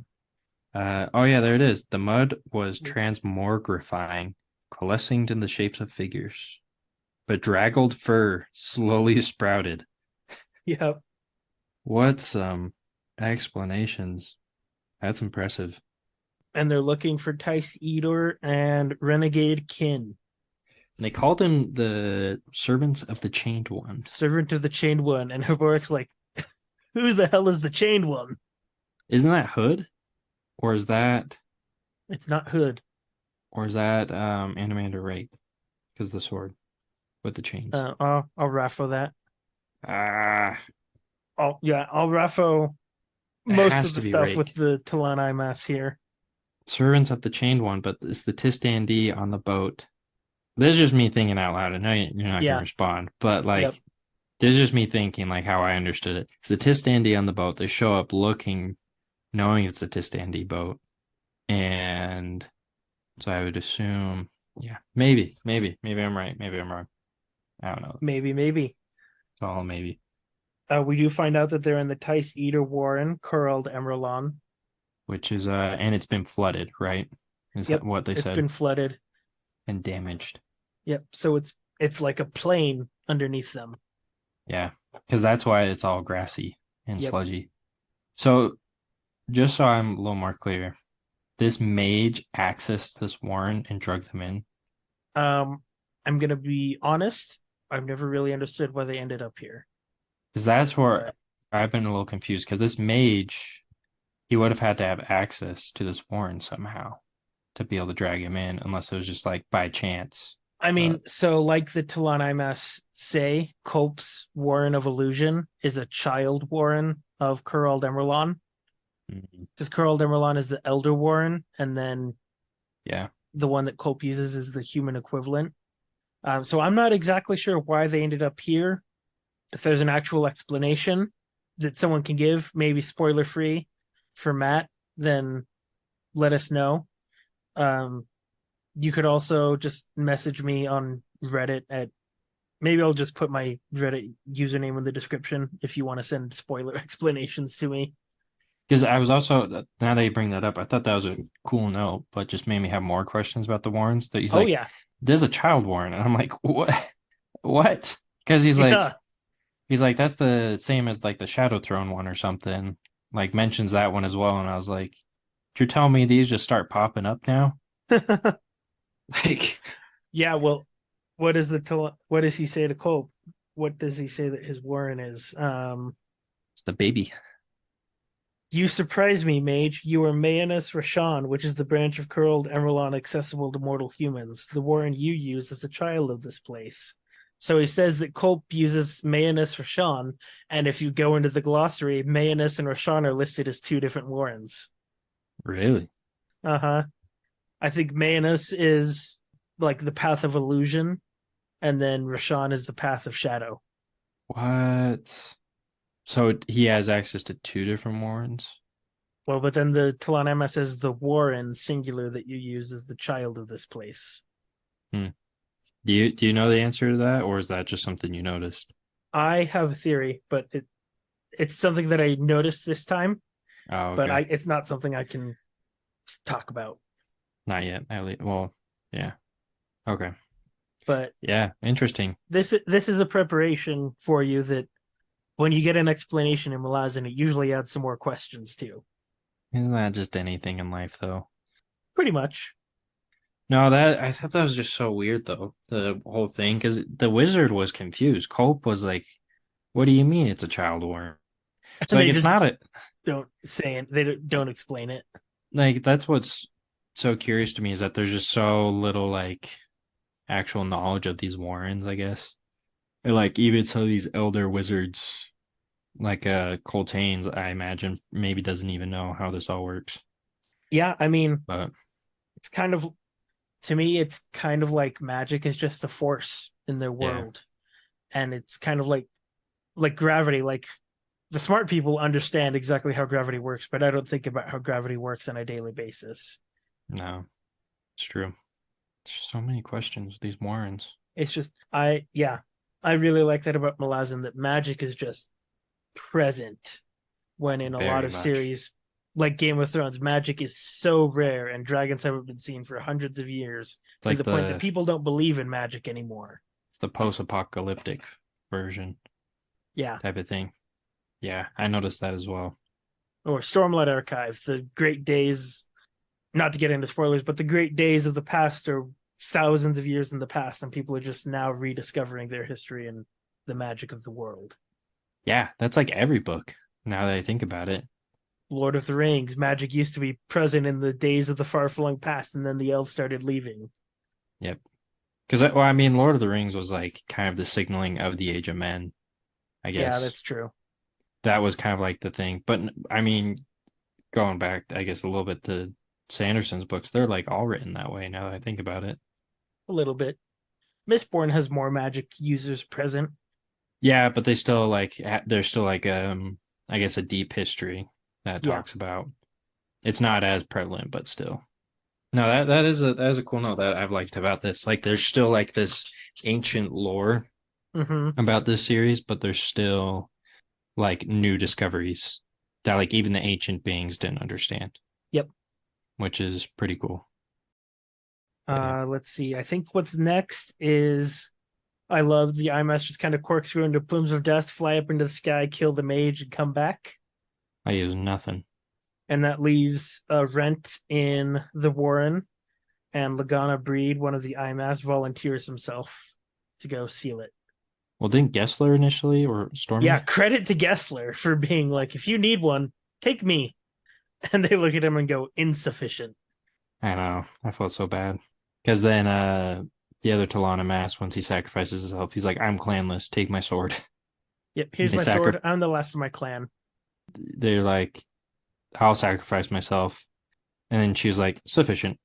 oh yeah, there it is. The mud was transmogrifying, coalescing to the shapes of figures. Bedraggled fur slowly sprouted. Yep. What some explanations. That's impressive. And they're looking for Tice Edor and Renegade Kin, And they called him the servants of the chained one. servant of the Chained One. And Herboric's like, who the hell is the Chained One? Isn't that Hood? Or is that It's not Hood. Animander Rape? Because the sword with the chains. I'll raffle that. Ah, I'll raffle it most has of the to be stuff with Rake. the T'lan Imass here. servants at the chained one, but it's the Tistandi on the boat. This is just me thinking out loud. I know you're not gonna Yeah. respond, but Yep. like this is just me thinking like how I understood it. It's the Tistandi on the boat. They show up looking, knowing it's a Tistandi boat, and so I would assume, yeah, maybe I'm right, maybe I'm wrong. I don't know. Maybe, maybe. It's all maybe, We do find out that they're in the Tice Eater Warren, Curled Emerlon. which is and it's been flooded, right? Is that Yep. what they It's said? been flooded. And damaged. Yep. So it's like a plain underneath them. Yeah, because that's why it's all grassy and Yep. sludgy. So just so I'm a little more clear, this mage accessed this warren and drug them in. Um, I'm gonna be honest. I've never really understood why they ended up here. Because that's where But I've been a little confused. Because this mage, he would have had to have access to this warren somehow to be able to drag him in, unless it was just like by chance. I But mean, so like the T'lan Imass say, Culp's Warren of Illusion is a child Warren of Curled Emerlon. mm, Because Curled Emerlon is the Elder Warren, and then yeah, the one that Culp uses is the human equivalent. So I'm not exactly sure why they ended up here. If there's an actual explanation that someone can give, maybe spoiler free for Matt, then let us know. Um, you could also just message me on Reddit at maybe I'll just put my Reddit username in the description if you want to send spoiler explanations to me. because I was also now that you bring that up, I thought that was a cool note, but just made me have more questions about the warrens. That he's Oh like, yeah, there's a child warren, and I'm like, what? What? Because yeah. he's like that's the same as like the Shadow Throne one or something. Like mentions that one as well, and I was like, you're telling me these just start popping up now? Like Yeah, well, what does he say to Cope? What does he say that his Warren is? it's the baby. You surprise me, mage. You are Mayanus Rashan, which is the branch of curled Emerlon accessible to mortal humans. The Warren you use is a child of this place. So he says that Culp uses Mayanus Rashan, and if you go into the glossary, Mayanus and Rashan are listed as two different Warrens. Really? Uh-huh. I think Mayanus is like the path of illusion, and then Rashan is the path of shadow. What? So he has access to two different warrens? Well, but then the T'lan Imass says the Warren singular that you use is the child of this place. Hmm. Do you know the answer to that, or is that just something you noticed? I have a theory, but it's something that I noticed this time, Oh, but okay. it's not something I can talk about. Not yet. Well, yeah. Okay. But Yeah. Interesting. this is a preparation for you that when you get an explanation in Malazan, it usually adds some more questions too. Isn't that just anything in life, though? Pretty much. No, that I thought that was just so weird, though, the whole thing, because the wizard was confused. Culp was like, "What do you mean it's a child warren?" So And like, they it's just not a don't say it. They don't explain it. like that's what's so curious to me is that there's just so little like actual knowledge of these warrens, I guess. And like even some of these elder wizards, like Coltaine's, I imagine maybe doesn't even know how this all works. Yeah, I mean, But it's kind of to me, it's kind of like magic is just a force in their yeah, world, and it's kind of like gravity. Like the smart people understand exactly how gravity works, but I don't think about how gravity works on a daily basis. no, it's true. There's so many questions, these warrens. It's just yeah, I really like that about Malazan that magic is just present when in a lot Very of much. series like Game of Thrones, magic is so rare and dragons haven't been seen for hundreds of years It's to like the point that people don't believe in magic anymore. it's the post-apocalyptic version Yeah. type of thing. Yeah, I noticed that as well. Or Stormlight Archive, the great days, not to get into spoilers, but the great days of the past are thousands of years in the past, and people are just now rediscovering their history and the magic of the world. Yeah, that's like every book now that I think about it. Lord of the Rings, magic used to be present in the days of the far flung past, and then the elves started leaving. Yep. Because well, I mean, Lord of the Rings was like kind of the signaling of the Age of Men, I Yeah, guess. that's true. That was kind of like the thing. But I mean, going back, I guess a little bit to Sanderson's books, they're like all written that way now that I think about it. A little bit. Mistborn has more magic users present. Yeah, but they still like there's still like I guess a deep history that Yeah. talks about. It's not as prevalent, but still. No, that is a cool note that I've liked about this. Like there's still like this ancient lore Mm-hmm. about this series, but there's still like new discoveries that like even the ancient beings didn't understand, Yep. which is pretty cool. But yeah. Let's see. I think what's next is I love the Imass just kind of corkscrew into plumes of dust, fly up into the sky, kill the mage, and come back. I use nothing. And that leaves Rent in the Warren, and Lagana Breed, one of the Imass, volunteers himself to go seal it. Well, didn't Gessler initially or Yeah, Stormy? credit to Gessler for being like, if you need one, take me. And they look at him and go, insufficient. I know. I felt so bad. Because then the other T'lan Imass, once he sacrifices himself, he's like, I'm clanless, take my sword. Yep, And here's my sword. I'm the last of my clan. they're like, I'll sacrifice myself. And then she was like, sufficient.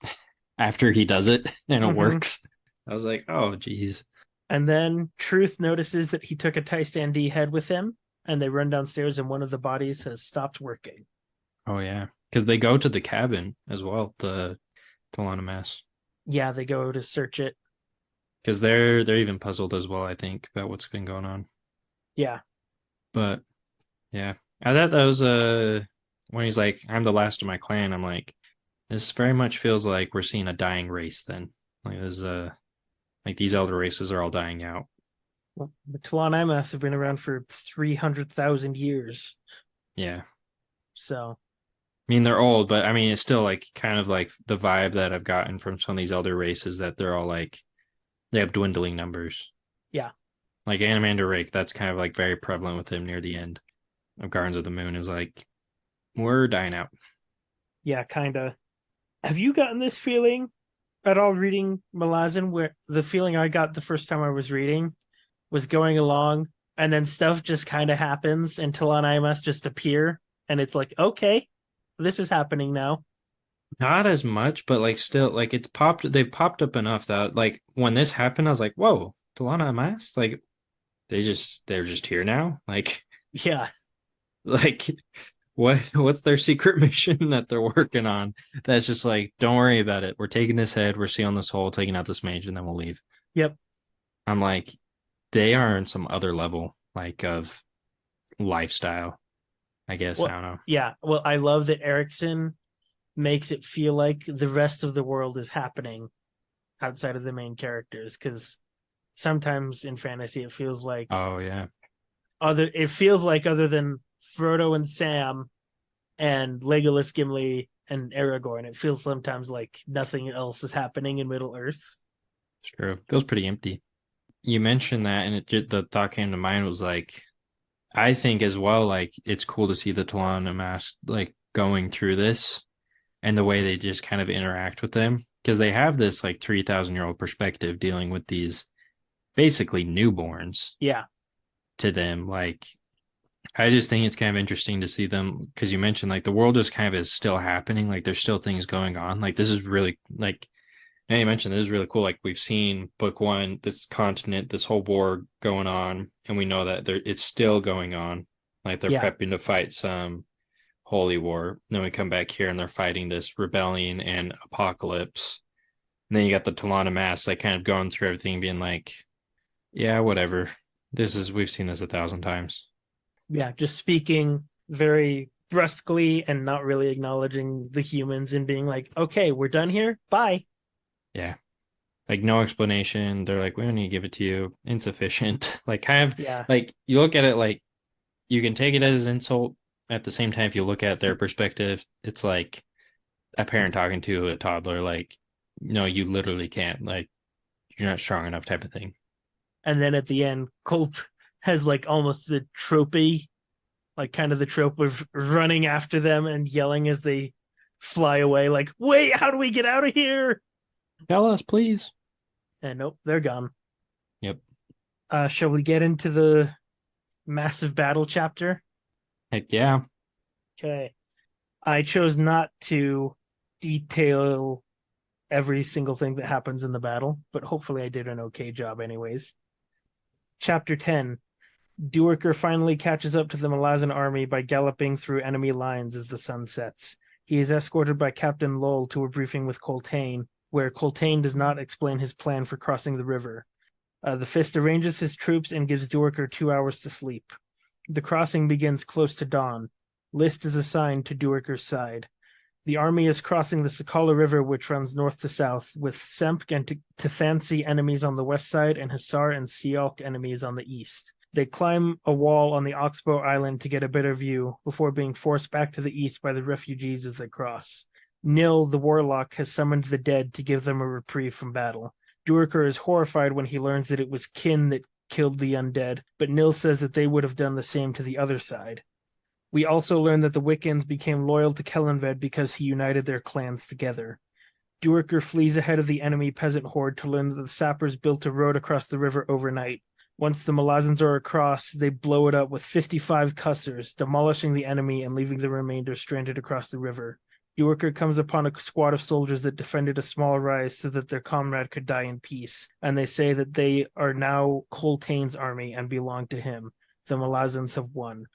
After he does it and it Mm-hmm. works. I was like, oh geez. And then Truth notices that he took a Tystandi head with him, and they run downstairs, and one of the bodies has stopped working. Oh yeah. Because they go to the cabin as well, the T'lan Imass. Yeah, they go to search it. Because they're even puzzled as well, I think, about what's been going on. Yeah. But yeah. I thought that was when he's like, I'm the last of my clan, I'm like, this very much feels like we're seeing a dying race then. Like there's like these elder races are all dying out. Well, the T'lan Imass have been around for 300,000 years. Yeah. So, I mean they're old, but I mean it's still like kind of like the vibe that I've gotten from some of these elder races that they're all like they have dwindling numbers. yeah. Like Animander Rake, that's kind of like very prevalent with him near the end of Gardens of the Moon is like we're dying out. Yeah, kind of. Have you gotten this feeling at all reading Malazan, where the feeling I got the first time I was reading was going along and then stuff just kind of happens and T'lan Imass just appear and it's like, okay, this is happening now. Not as much, but like still like it's popped they've popped up enough that like when this happened, I was like, whoa, T'lan Imass? Like they're just here now? Like Yeah. like what's their secret mission that they're working on? That's just like, don't worry about it. We're taking this head, we're sealing this hole, taking out this mage, and then we'll leave. Yep. I'm like, they are in some other level, like of lifestyle, I guess. I Well, don't know. yeah. Well, I love that Erickson makes it feel like the rest of the world is happening outside of the main characters because sometimes in fantasy it feels like Oh yeah. other than Frodo and Sam and Legolas, Gimli, and Aragorn, it feels sometimes like nothing else is happening in Middle Earth. It's true. It feels pretty empty. You mentioned that, and the thought came to mind was like, I think as well, like it's cool to see the T'lan Imass like going through this and the way they just kind of interact with them because they have this like 3,000-year-old perspective dealing with these basically newborns Yeah. to them. Like, I just think it's kind of interesting to see them because you mentioned like the world just kind of is still happening. Like, there's still things going on. Like, this is really like, now you mentioned this is really cool. Like, we've seen book one, this continent, this whole war going on, and we know that it's still going on. Like, they're Yeah. prepping to fight some holy war. Then we come back here and they're fighting this rebellion and apocalypse. And then you got the T'lan Imass, like kind of going through everything, being like, yeah, whatever. We've seen this 1,000 times. Yeah. Just speaking very brusquely and not really acknowledging the humans and being like, okay, we're done here. Bye. Yeah. Like no explanation. They're like, we don't need to give it to you. Insufficient. Like kind of Yeah. like you look at it like you can take it as an insult. At the same time, if you look at their perspective, it's like a parent talking to a toddler, like, no, you literally can't. Like, you're not strong enough type of thing. And then at the end, Culp has like almost the tropey, like kind of the trope of running after them and yelling as they fly away, like, wait, how do we get out of here? Tell us, please. And nope, they're gone. Yep. Shall we get into the massive battle chapter? Heck yeah. Okay. I chose not to detail every single thing that happens in the battle, but hopefully I did an okay job anyways. Chapter 10. Duiker finally catches up to the Malazan army by galloping through enemy lines as the sun sets. He is escorted by Captain Lowell to a briefing with Coltaine, where Coltaine does not explain his plan for crossing the river. The Fist arranges his troops and gives Duiker 2 hours to sleep. The crossing begins close to dawn. List is assigned to Duiker's side. The army is crossing the Sakala River, which runs north to south, with Semp and T'Thansi enemies on the west side and Hisar and Sialk enemies on the east. They climb a wall on the Oxbow Island to get a better view before being forced back to the east by the refugees as they cross. Nil, the warlock, has summoned the dead to give them a reprieve from battle. Duiker is horrified when he learns that it was kin that killed the undead, but Nil says that they would have done the same to the other side. We also learn that the Wiccans became loyal to Kellanved because he united their clans together. Duiker flees ahead of the enemy peasant horde to learn that the sappers built a road across the river overnight. Once the Malazans are across, they blow it up with 55 cussers, demolishing the enemy and leaving the remainder stranded across the river. Duiker comes upon a squad of soldiers that defended a small rise so that their comrade could die in peace, and they say that they are now Coltaine's army and belong to him. The Malazans have won.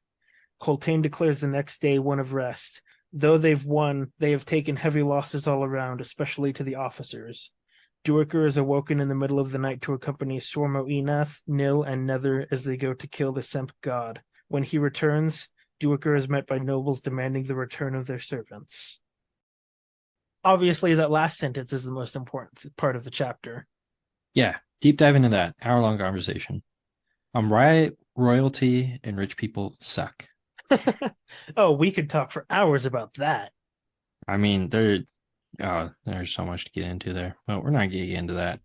Coltaine declares the next day one of rest. Though they've won, they have taken heavy losses all around, especially to the officers. Duiker is awoken in the middle of the night to accompany Sormo Enath, Nil, and Nether as they go to kill the Semp god. When he returns, Duiker is met by nobles demanding the return of their servants. Obviously, that last sentence is the most important part of the chapter. Yeah, deep dive into that. Hour-long conversation. Royalty and rich people suck. Oh, we could talk for hours about that. I mean, there's so much to get into there, but we're not getting into that.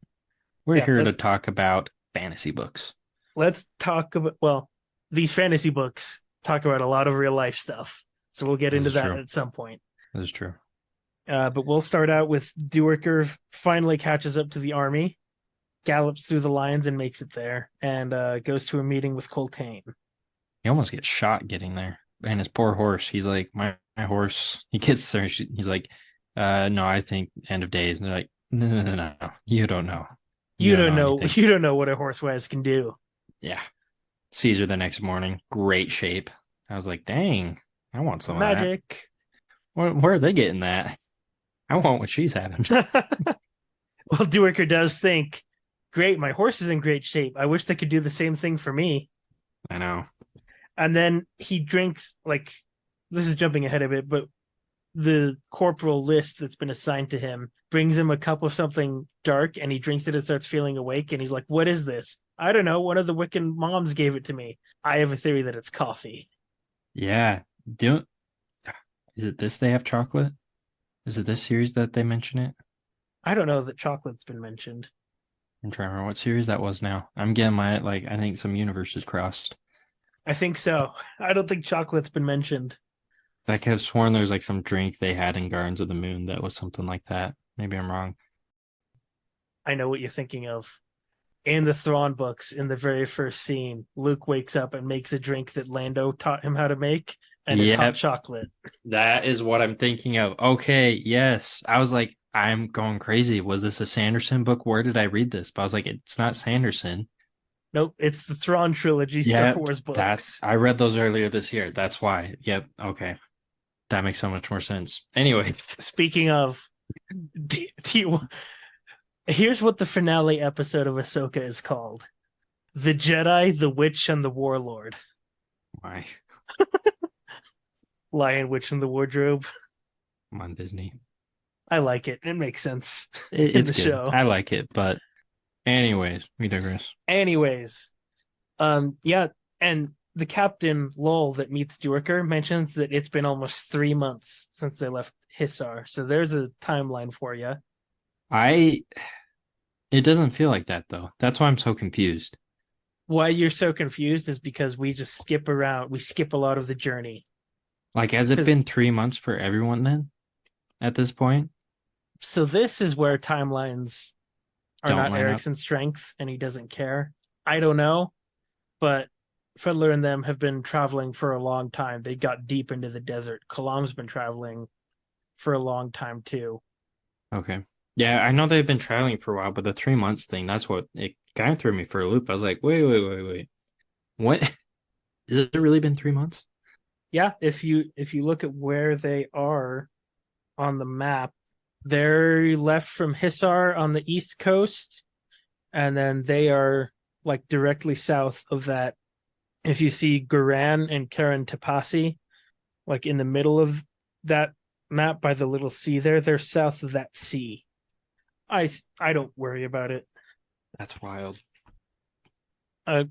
We're here to talk about fantasy books. Let's talk about, these fantasy books talk about a lot of real life stuff. So we'll get into that at some point. That is true. But we'll start out with Duiker finally catches up to the army, gallops through the lines and makes it there, and goes to a meeting with Coltaine. He almost gets shot getting there. And his poor horse, he's like, my horse. He gets there, he's like, no, I think end of days. And they're like, no, you don't know. You don't know what a horse wares can do. Yeah. Caesar the next morning, great shape. I was like, dang, I want some magic. Of that. Where are they getting that? I want what she's having. Well, Duiker does think, great, my horse is in great shape. I wish they could do the same thing for me. I know. And then he drinks, this is jumping ahead a bit, but the corporal list that's been assigned to him brings him a cup of something dark, and he drinks it and starts feeling awake. And he's like, what is this? I don't know. One of the Wiccan moms gave it to me. I have a theory that it's coffee. Yeah. Is it this they have chocolate? Is it this series that they mention it? I don't know that chocolate's been mentioned. I'm trying to remember what series that was now. I'm getting I think some universes crossed. I think so. I don't think chocolate's been mentioned. I could have sworn there was some drink they had in Gardens of the Moon that was something like that. Maybe I'm wrong. I know what you're thinking of. In the Thrawn books, in the very first scene, Luke wakes up and makes a drink that Lando taught him how to make, and it's hot chocolate. That is what I'm thinking of. Okay, yes. I was like, I'm going crazy. Was this a Sanderson book? Where did I read this? But I was like, it's not Sanderson. Nope, it's the Thrawn trilogy Star Wars books. I read those earlier this year. That's why. Yep. Okay. That makes so much more sense. Anyway. Speaking of, here's what the finale episode of Ahsoka is called. The Jedi, the Witch, and the Warlord. Why? Lion, Witch, and the Wardrobe. Come on, Disney. I like it. It makes sense it's the show. I like it, but anyways, we digress. Yeah, and the Captain Lowell that meets Duiker mentions that it's been almost 3 months since they left Hisar. So there's a timeline for you. It doesn't feel like that, though. That's why I'm so confused. Why you're so confused is because we just skip around. We skip a lot of the journey. Has it been 3 months for everyone then? At this point? So this is where timelines are not Erickson's strength, and he doesn't care. I don't know, but Fiddler and them have been traveling for a long time. They got deep into the desert. Kalam's been traveling for a long time too. Okay. Yeah, I know they've been traveling for a while, but the 3 months thing, that's what it kind of threw me for a loop. I was like, wait. What? Has it really been 3 months? Yeah, if you look at where they are on the map, they're left from Hisar on the east coast, and then they are like directly south of that. If you see Guran and Karen Tapasi, like in the middle of that map by the little sea there, they're south of that sea. I don't worry about it. That's wild.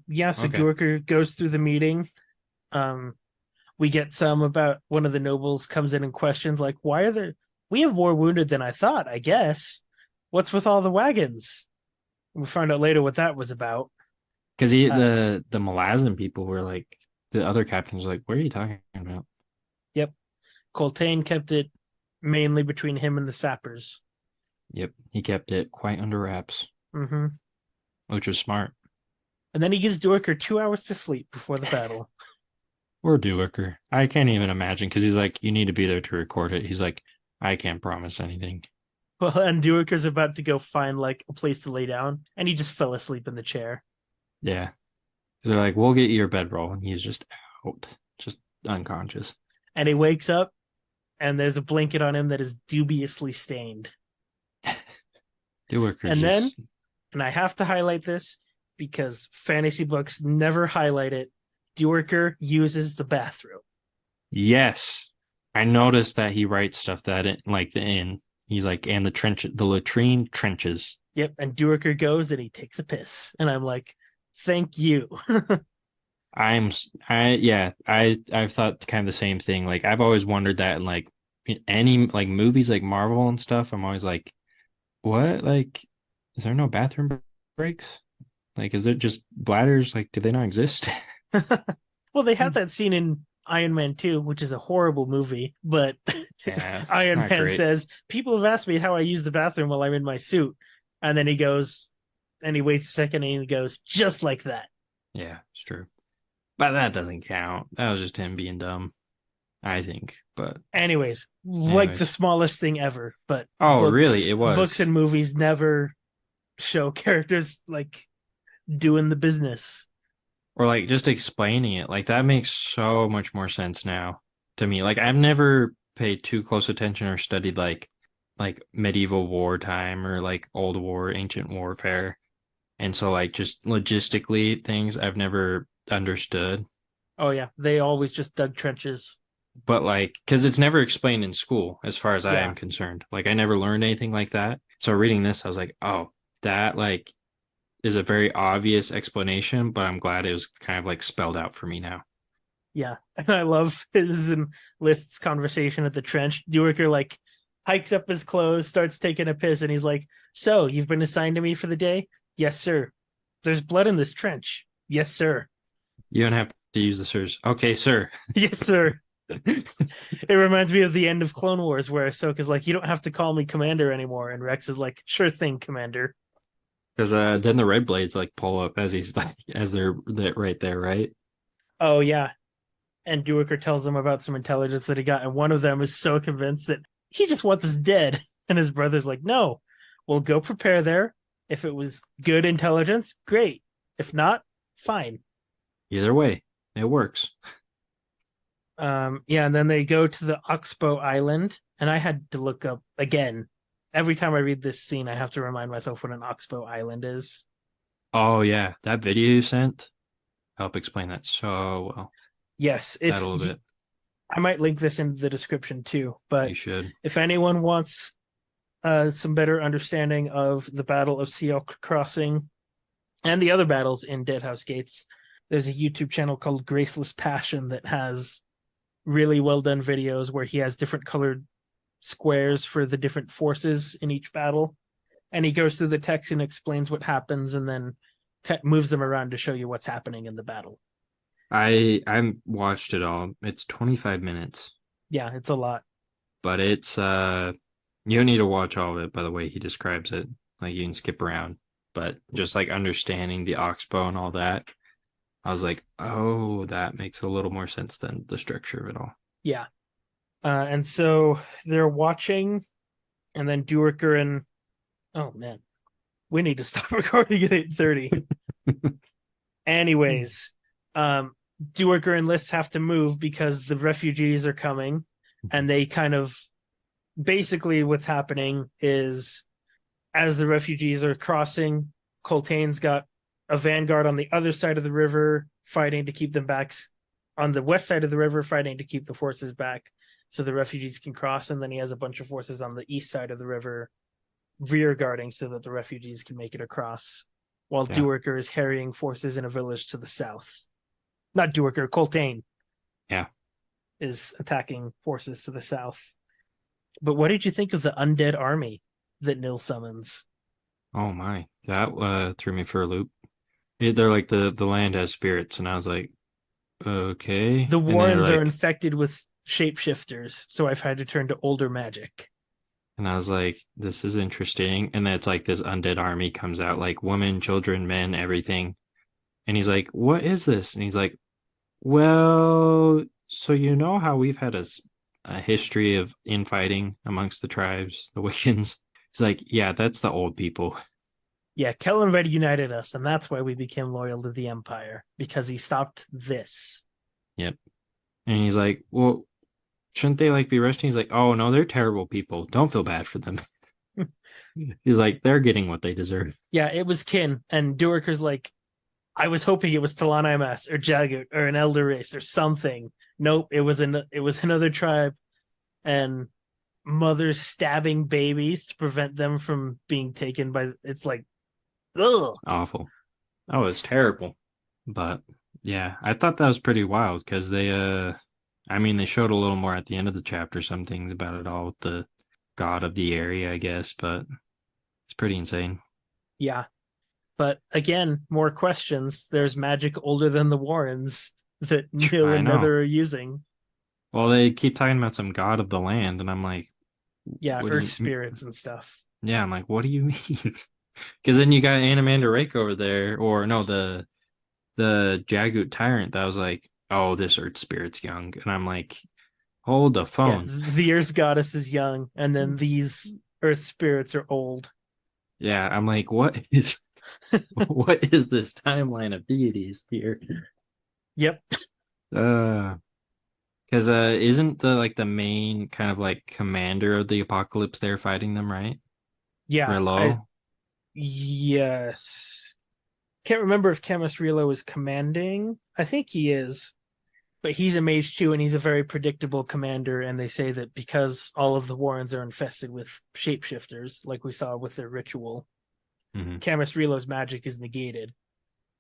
Yeah, so Okay. Duiker goes through the meeting. Um, we get some about one of the nobles comes in and questions like, "Why are there? We have more wounded than I thought. I guess. What's with all the wagons?" We find out later what that was about. Because Uh, the Malazan people were like, the other captains were like, what are you talking about? yep, Coltaine kept it mainly between him and the sappers. Yep, he kept it quite under wraps, Hmm. which was smart. And then he gives Duiker 2 hours to sleep before the battle. Or Duiker. I can't even imagine because he's like, you need to be there to record it. He's like, I can't promise anything. Well, and Duiker's about to go find like a place to lay down, and he just fell asleep in the chair. Yeah. They're like, we'll get you your bedroll. And he's just out, just unconscious. And he wakes up, and there's a blanket on him that is dubiously stained. Duiker's And then, just, and I have to highlight this because fantasy books never highlight it, Duiker uses the bathroom. yes. I noticed that he writes stuff that like the inn. He's like, and the latrine trenches. Yep, and Duiker goes and he takes a piss. And I'm like, thank you. I've thought kind of the same thing. Like I've always wondered that in like in any like movies like Marvel and stuff. I'm always like, what? Like, is there no bathroom breaks? Like, is it just bladders? Like, do they not exist? Well, they had that scene in Iron Man 2, which is a horrible movie, but Yeah, Iron not Man great. says, "People have asked me how I use the bathroom while I'm in my suit." And then he goes, and he waits a second and he goes, just like that. Yeah, it's true. But that doesn't count. That was just him being dumb, I think. But Anyways, like the anyways. smallest thing ever, but Oh, really? It books was. and movies never show characters like doing the business. Or like just explaining it. Like that makes so much more sense now to me. Like I've never paid too close attention or studied like medieval wartime or like old war, ancient warfare. And so like just logistically things I've never understood. Oh yeah, they always just dug trenches. But like because it's never explained in school as far as I Yeah, am concerned. Like I never learned anything like that. So reading this, I was like, oh, that like is a very obvious explanation, but I'm glad it was kind of like spelled out for me now. yeah. And I love his and List's conversation at the trench. Duiker like hikes up his clothes, starts taking a piss, and he's like, "So you've been assigned to me for the day?" "Yes, sir." "There's blood in this trench." "Yes, sir." You don't have to use the sirs. Okay, sir. "Yes, sir." It reminds me of the end of Clone Wars where Ahsoka's like, "You don't have to call me Commander anymore," and Rex is like, "Sure thing, Commander." Because then the red blades like pull up as he's like as they're right there, right? Oh yeah, and Duiker tells them about some intelligence that he got, and one of them is so convinced that he just wants us dead. And his brother's like, "No, we'll go prepare there. If it was good intelligence, great. If not, fine." Either way, it works. Yeah, and then they go to the Oxbow Island, and I had to look up again. Every time I read this scene, I have to remind myself what an Oxbow Island is. Oh yeah, that video you sent help explain that so well. Yes, That a if little you, bit. I might link this in the description too, but You should. if anyone wants some better understanding of the Battle of Sea Elk Crossing and the other battles in Deadhouse Gates, there's a YouTube channel called Graceless Passion that has really well done videos where he has different colored squares for the different forces in each battle. And he goes through the text and explains what happens and then moves them around to show you what's happening in the battle. I watched it all. It's 25 minutes, Yeah, it's a lot. but it's you don't need to watch all of it by the way he describes it. Like you can skip around, but just like understanding the oxbow and all that, I was like, oh, that makes a little more sense than the structure of it all. Yeah. And so they're watching, and then Duiker and oh man, we need to stop recording at 8:30. Anyways, um, Duiker and List have to move because the refugees are coming, and they kind of basically what's happening is as the refugees are crossing, Coltaine's got a vanguard on the other side of the river fighting to keep them back, on the west side of the river fighting to keep the forces back so the refugees can cross, and then he has a bunch of forces on the east side of the river rear guarding so that the refugees can make it across, while Yeah. Duiker is harrying forces in a village to the south. Not Duiker, Coltaine Yeah. is attacking forces to the south. But what did you think of the undead army that Nil summons? Oh my. That threw me for a loop. They're like the land has spirits, and I was like, okay. The And they're Warrens are like, infected with shapeshifters, so I've had to turn to older magic. and I was like, this is interesting. And then it's like this undead army comes out, like women, children, men, everything. And he's like, what is this? And he's like, well, so you know how we've had a history of infighting amongst the tribes, the Wiccans. He's like, yeah, that's the old people. Yeah, Kellenred united us, and that's why we became loyal to the Empire, because he stopped this. Yep. And he's like, well, shouldn't they like be resting? He's like, oh no, they're terrible people. Don't feel bad for them. He's like, they're getting what they deserve. Yeah, it was kin, and Duiker's like, I was hoping it was T'lan Imass or Jagut or an elder race or something. Nope, it was another tribe, and mothers stabbing babies to prevent them from being taken by. It's like, ugh. Awful. Oh, it's terrible. But yeah, I thought that was pretty wild because I mean, they showed a little more at the end of the chapter, some things about it all with the god of the area, I guess, but it's pretty insane. Yeah, but again, more questions. There's magic older than the Warrens that Nil I and know. Nether are using. Well, they keep talking about some god of the land, and I'm like, Yeah, what do Earth you, spirits and stuff. yeah, I'm like, what do you mean? Because then you got Animander Rake over there, or no, the Jagut Tyrant that was like, oh, this Earth Spirit's young. And I'm like, hold the Yeah, phone. the Earth goddess is young, and then these Earth spirits are old. Yeah, I'm like, what is this timeline of deities here? Yep. Uh, because isn't the main kind of like commander of the apocalypse there fighting them, right? Yeah. Relo? Yes. Can't remember if Camus Relo is commanding. I think he is, but he's a mage too, and he's a very predictable commander. And they say that because all of the Warrens are infested with shapeshifters, like we saw with their ritual, Hmm. Camus Relo's magic is negated,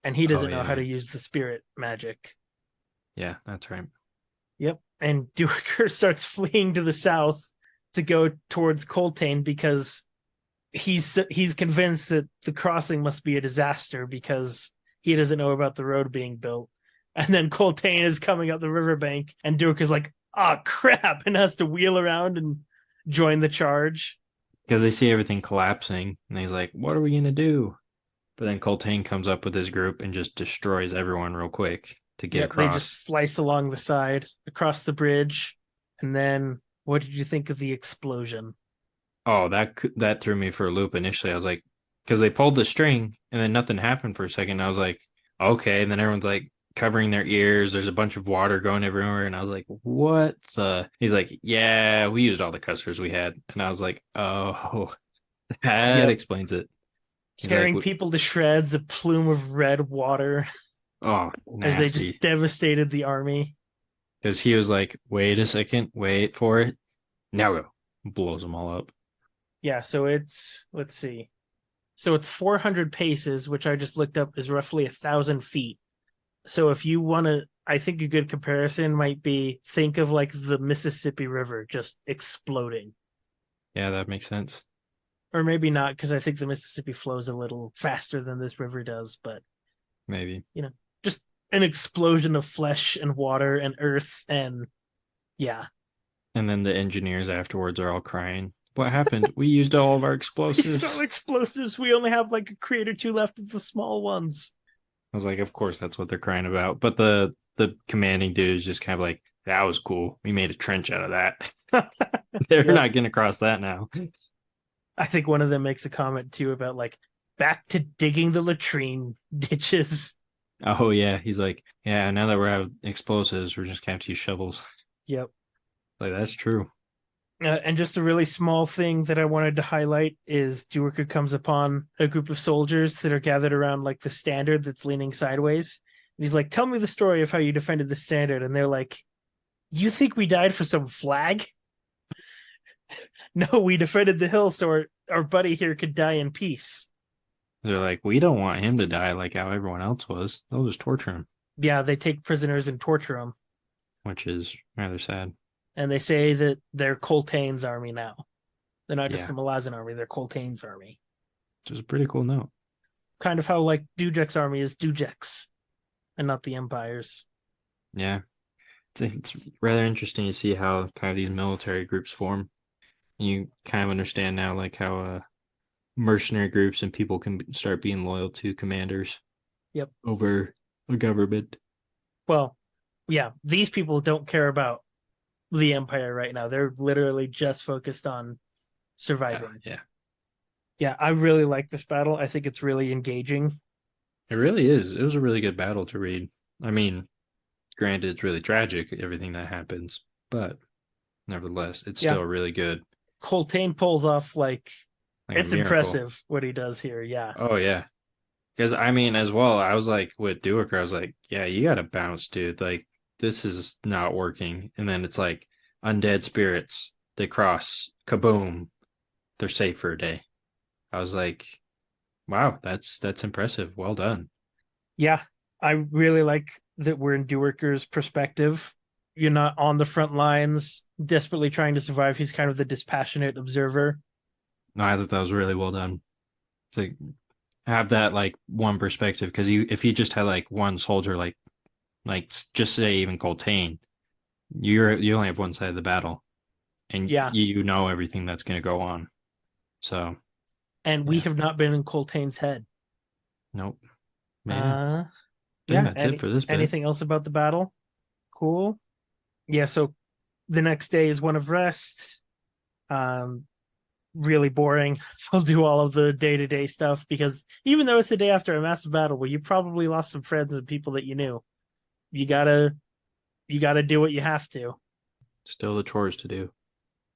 and he Oh doesn't know how yeah. to use the spirit magic. Yeah, that's right. Yep. And Duiker starts fleeing to the south to go towards Coltaine because he's convinced that the crossing must be a disaster because he doesn't know about the road being built. And then Coltaine is coming up the riverbank, and Duiker's like, "Oh crap!" and has to wheel around and join the charge. Because they see everything collapsing, and he's like, what are we gonna do? But then Coltaine comes up with his group and just destroys everyone real quick to get Yep, they across. just slice along the side across the bridge. And then, what did you think of the explosion? Oh, that threw me for a loop initially. I was like, because they pulled the string and then nothing happened for a second. I was like, okay. And then everyone's like covering their ears. There's a bunch of water going everywhere. And I was like, what the? He's like, yeah, we used all the custers we had. And I was like, oh, that Yep, explains it. He's like, tearing people to shreds, a plume of red water oh, as they just nasty. devastated the army. Because he was like, wait a second, wait for it. Now go. Blows them all up. Yeah, so it's let's see. So it's 400 paces, which I just looked up is roughly 1,000 feet. So if you want to, I think a good comparison might be think of like the Mississippi River just exploding. Yeah, that makes sense. Or maybe not, because I think the Mississippi flows a little faster than this river does, but Maybe. just an explosion of flesh and water and earth and yeah. And then the engineers afterwards are all crying. What happened? We used all of our We used all explosives. explosives. We only have like a crate or two left of the small ones. I was like, of course that's what they're crying about. But the commanding dude is just kind of like, That was cool. We made a trench out of that. They're Yep. not getting across that now. I think one of them makes a comment too about like back to digging the latrine ditches. Oh yeah, he's like, yeah. Now that we're out of explosives, we're just gonna have to use shovels. Yep. Like that's true. And just a really small thing that I wanted to highlight is Duiker comes upon a group of soldiers that are gathered around like the standard that's leaning sideways. And he's like, "Tell me the story of how you defended the standard." And they're like, "You think we died for some flag?" No, we defended the hill so our buddy here could die in peace. They're like, we don't want him to die like how everyone else was. They'll just torture him, Yeah, they take prisoners and torture them. which is rather sad. And they say that they're Coltaine's army now. They're not just Yeah, the Malazan army, they're Coltaine's army. which is a pretty cool note. Kind of how like Dujek's army is Dujek's and not the Empire's. Yeah, it's rather interesting to see how kind of these military groups form. You kind of understand now, like how mercenary groups and people can start being loyal to commanders Yep. over a government. Well, yeah, these people don't care about the Empire right now. They're literally just focused on surviving. Yeah, Yeah, I really like this battle. I think it's really engaging. it really is. It was a really good battle to read. I mean, granted, it's really tragic, everything that happens, but nevertheless, it's Yeah. still really good. Coltaine pulls off like Like a it's miracle. impressive what he does here. Yeah. Oh, yeah. Because I mean, as well, I was like with Duiker, I was like, yeah, you got to bounce, dude. Like, this is not working. And then it's like undead spirits, they cross, kaboom, they're safe for a day. I was like, wow, that's impressive. Well done. Yeah. I really like that we're in Duiker's perspective. You're not on the front lines, desperately trying to survive. He's kind of the dispassionate observer. No, I thought that was really well done. To like, have that like one perspective, because you if you just had like one soldier, like just say even Coltaine, you only have one side of the battle, and Yeah. you know everything that's going to go on. So And we yeah, have not been in Coltaine's head. nope, man. Uh I think yeah. that's it for this bit. Anything else about the battle? Cool. Yeah, so the next day is one of rest. Um really boring. I'll do all of the day-to-day stuff because even though it's the day after a massive battle where you probably lost some friends and people that you knew, you gotta do what you have to. Still the chores to do.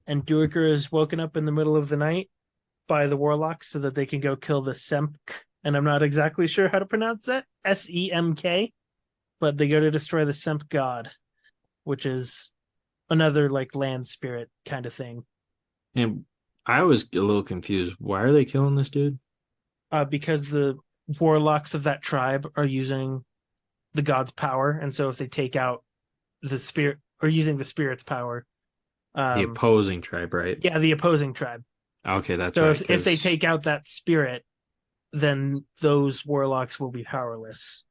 And Duiker is woken up in the middle of the night by the warlocks so that they can go kill the Semk. And I'm not exactly sure how to pronounce that. Semk. But they go to destroy the Semp god, which is another like land spirit kind of thing. And I was a little confused. Why are they killing this dude? Because the warlocks of that tribe are using the god's power, and so if they take out the spirit or using the spirit's power, The um, opposing tribe, right? yeah, the opposing tribe. Okay, that's So right. if they Because take out that spirit, then those warlocks will be powerless.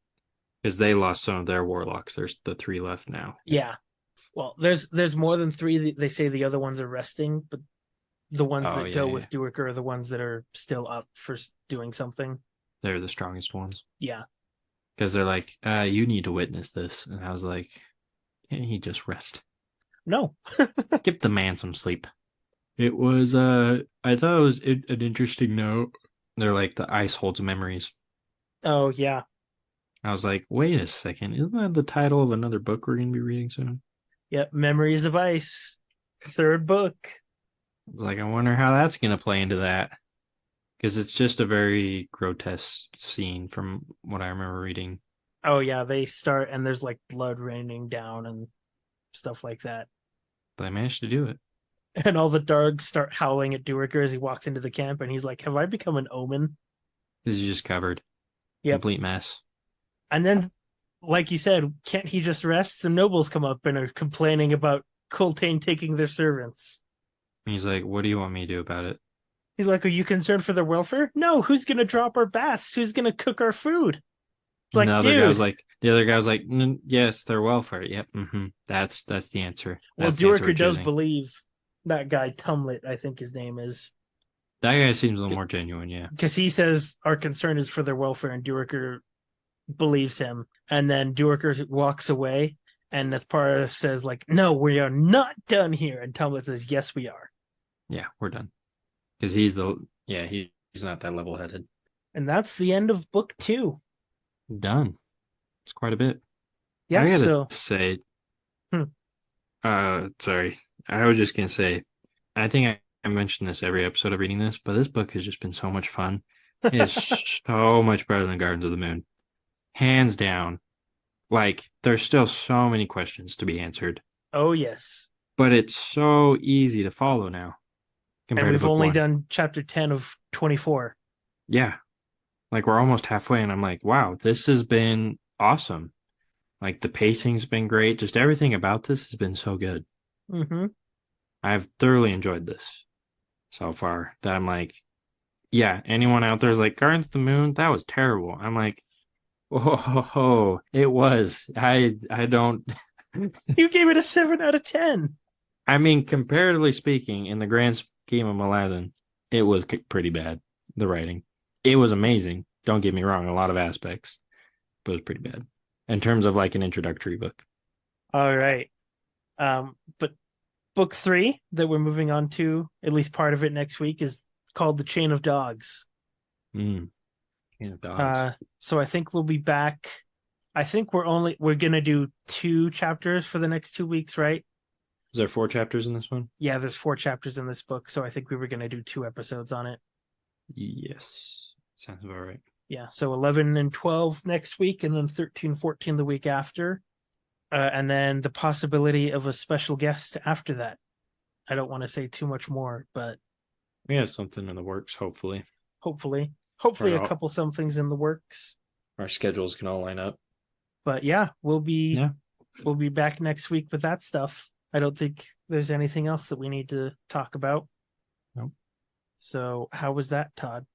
they lost some of their warlocks. There's the three left now. Yeah. Well, there's more than three. They say the other ones are resting, but the ones Oh that yeah, go yeah. with Duiker are the ones that are still up for doing something. They're the strongest ones. Yeah. Because they're like, you need to witness this. And I was like, can't he just rest? No. Give the man some sleep. It was, I thought it was an interesting note. They're like, the ice holds memories. Oh yeah. I was like, wait a second. Isn't that the title of another book we're going to be reading soon? Yep. Memories of Ice. Third book. I was like, I wonder how that's going to play into that. Because it's just a very grotesque scene from what I remember reading. Oh yeah, they start and there's like blood raining down and stuff like that. But I managed to do it. And all the dogs start howling at Duiker as he walks into the camp and he's like, "Have I become an omen?" This is just covered. Yep. Complete mess. And then like you said, can't he just rest? Some nobles come up and are complaining about Coltaine taking their servants. And he's like, what do you want me to do about it? He's like, "Are you concerned for their welfare?" "No, who's gonna drop our baths? Who's gonna cook our food?" It's And like, dude. the other guy was like, yes, their welfare. Yep. That's the answer. Well, That's the answer we're Duiker does choosing. believe that guy Tumlet, I think his name is. That guy seems a little more genuine. Yeah. Because he says our concern is for their welfare, and Duiker believes him. And then Duiker walks away, And Nethpara says, like, no, we are not done here. And Tumblr says, yes, we are. Yeah, we're done. Because he's not that level headed. And that's the end of book 2. Done. It's quite a bit. Yeah, I gotta so say, hmm. sorry. I was just gonna say, I think I mentioned this every episode of reading this, but this book has just been so much fun. It is so much better than Gardens of the Moon. Hands down. Like, there's still so many questions to be answered, Oh, yes. but it's so easy to follow now And compared to we've book only one. done chapter 10 of 24. Yeah. Like, we're almost halfway, and I'm like, wow, this has been awesome. Like, the pacing's been great. Just everything about this has been so good. Mm-hmm. I've thoroughly enjoyed this so far that I'm like, yeah, anyone out there is like, Gardens of the Moon, that was terrible. I'm like, oh, it was. I don't. You gave it a 7 out of 10. I mean, comparatively speaking, in the grand scheme of Malazan, it was pretty bad. The writing, it was amazing. Don't get me wrong, a lot of aspects, but it was pretty bad in terms of like an introductory book. All right. But book 3 that we're moving on to, at least part of it next week, is called The Chain of Dogs. Mm, dogs. So I think we'll be back. I think we're gonna do 2 chapters for the next 2 weeks, right? Is there 4 chapters in this one? Yeah, there's 4 chapters in this book, so I think we were gonna do 2 episodes on it. Yes, sounds about right. Yeah, so 11 and 12 next week, and then 13, 14 the week after. And then the possibility of a special guest after that. I don't want to say too much more, but We have something in the works, hopefully. hopefully Or a all, couple somethings in the works. our schedules can all line up. But yeah, Yeah. we'll be back next week with that stuff. I don't think there's anything else that we need to talk about. Nope. So how was that, Todd?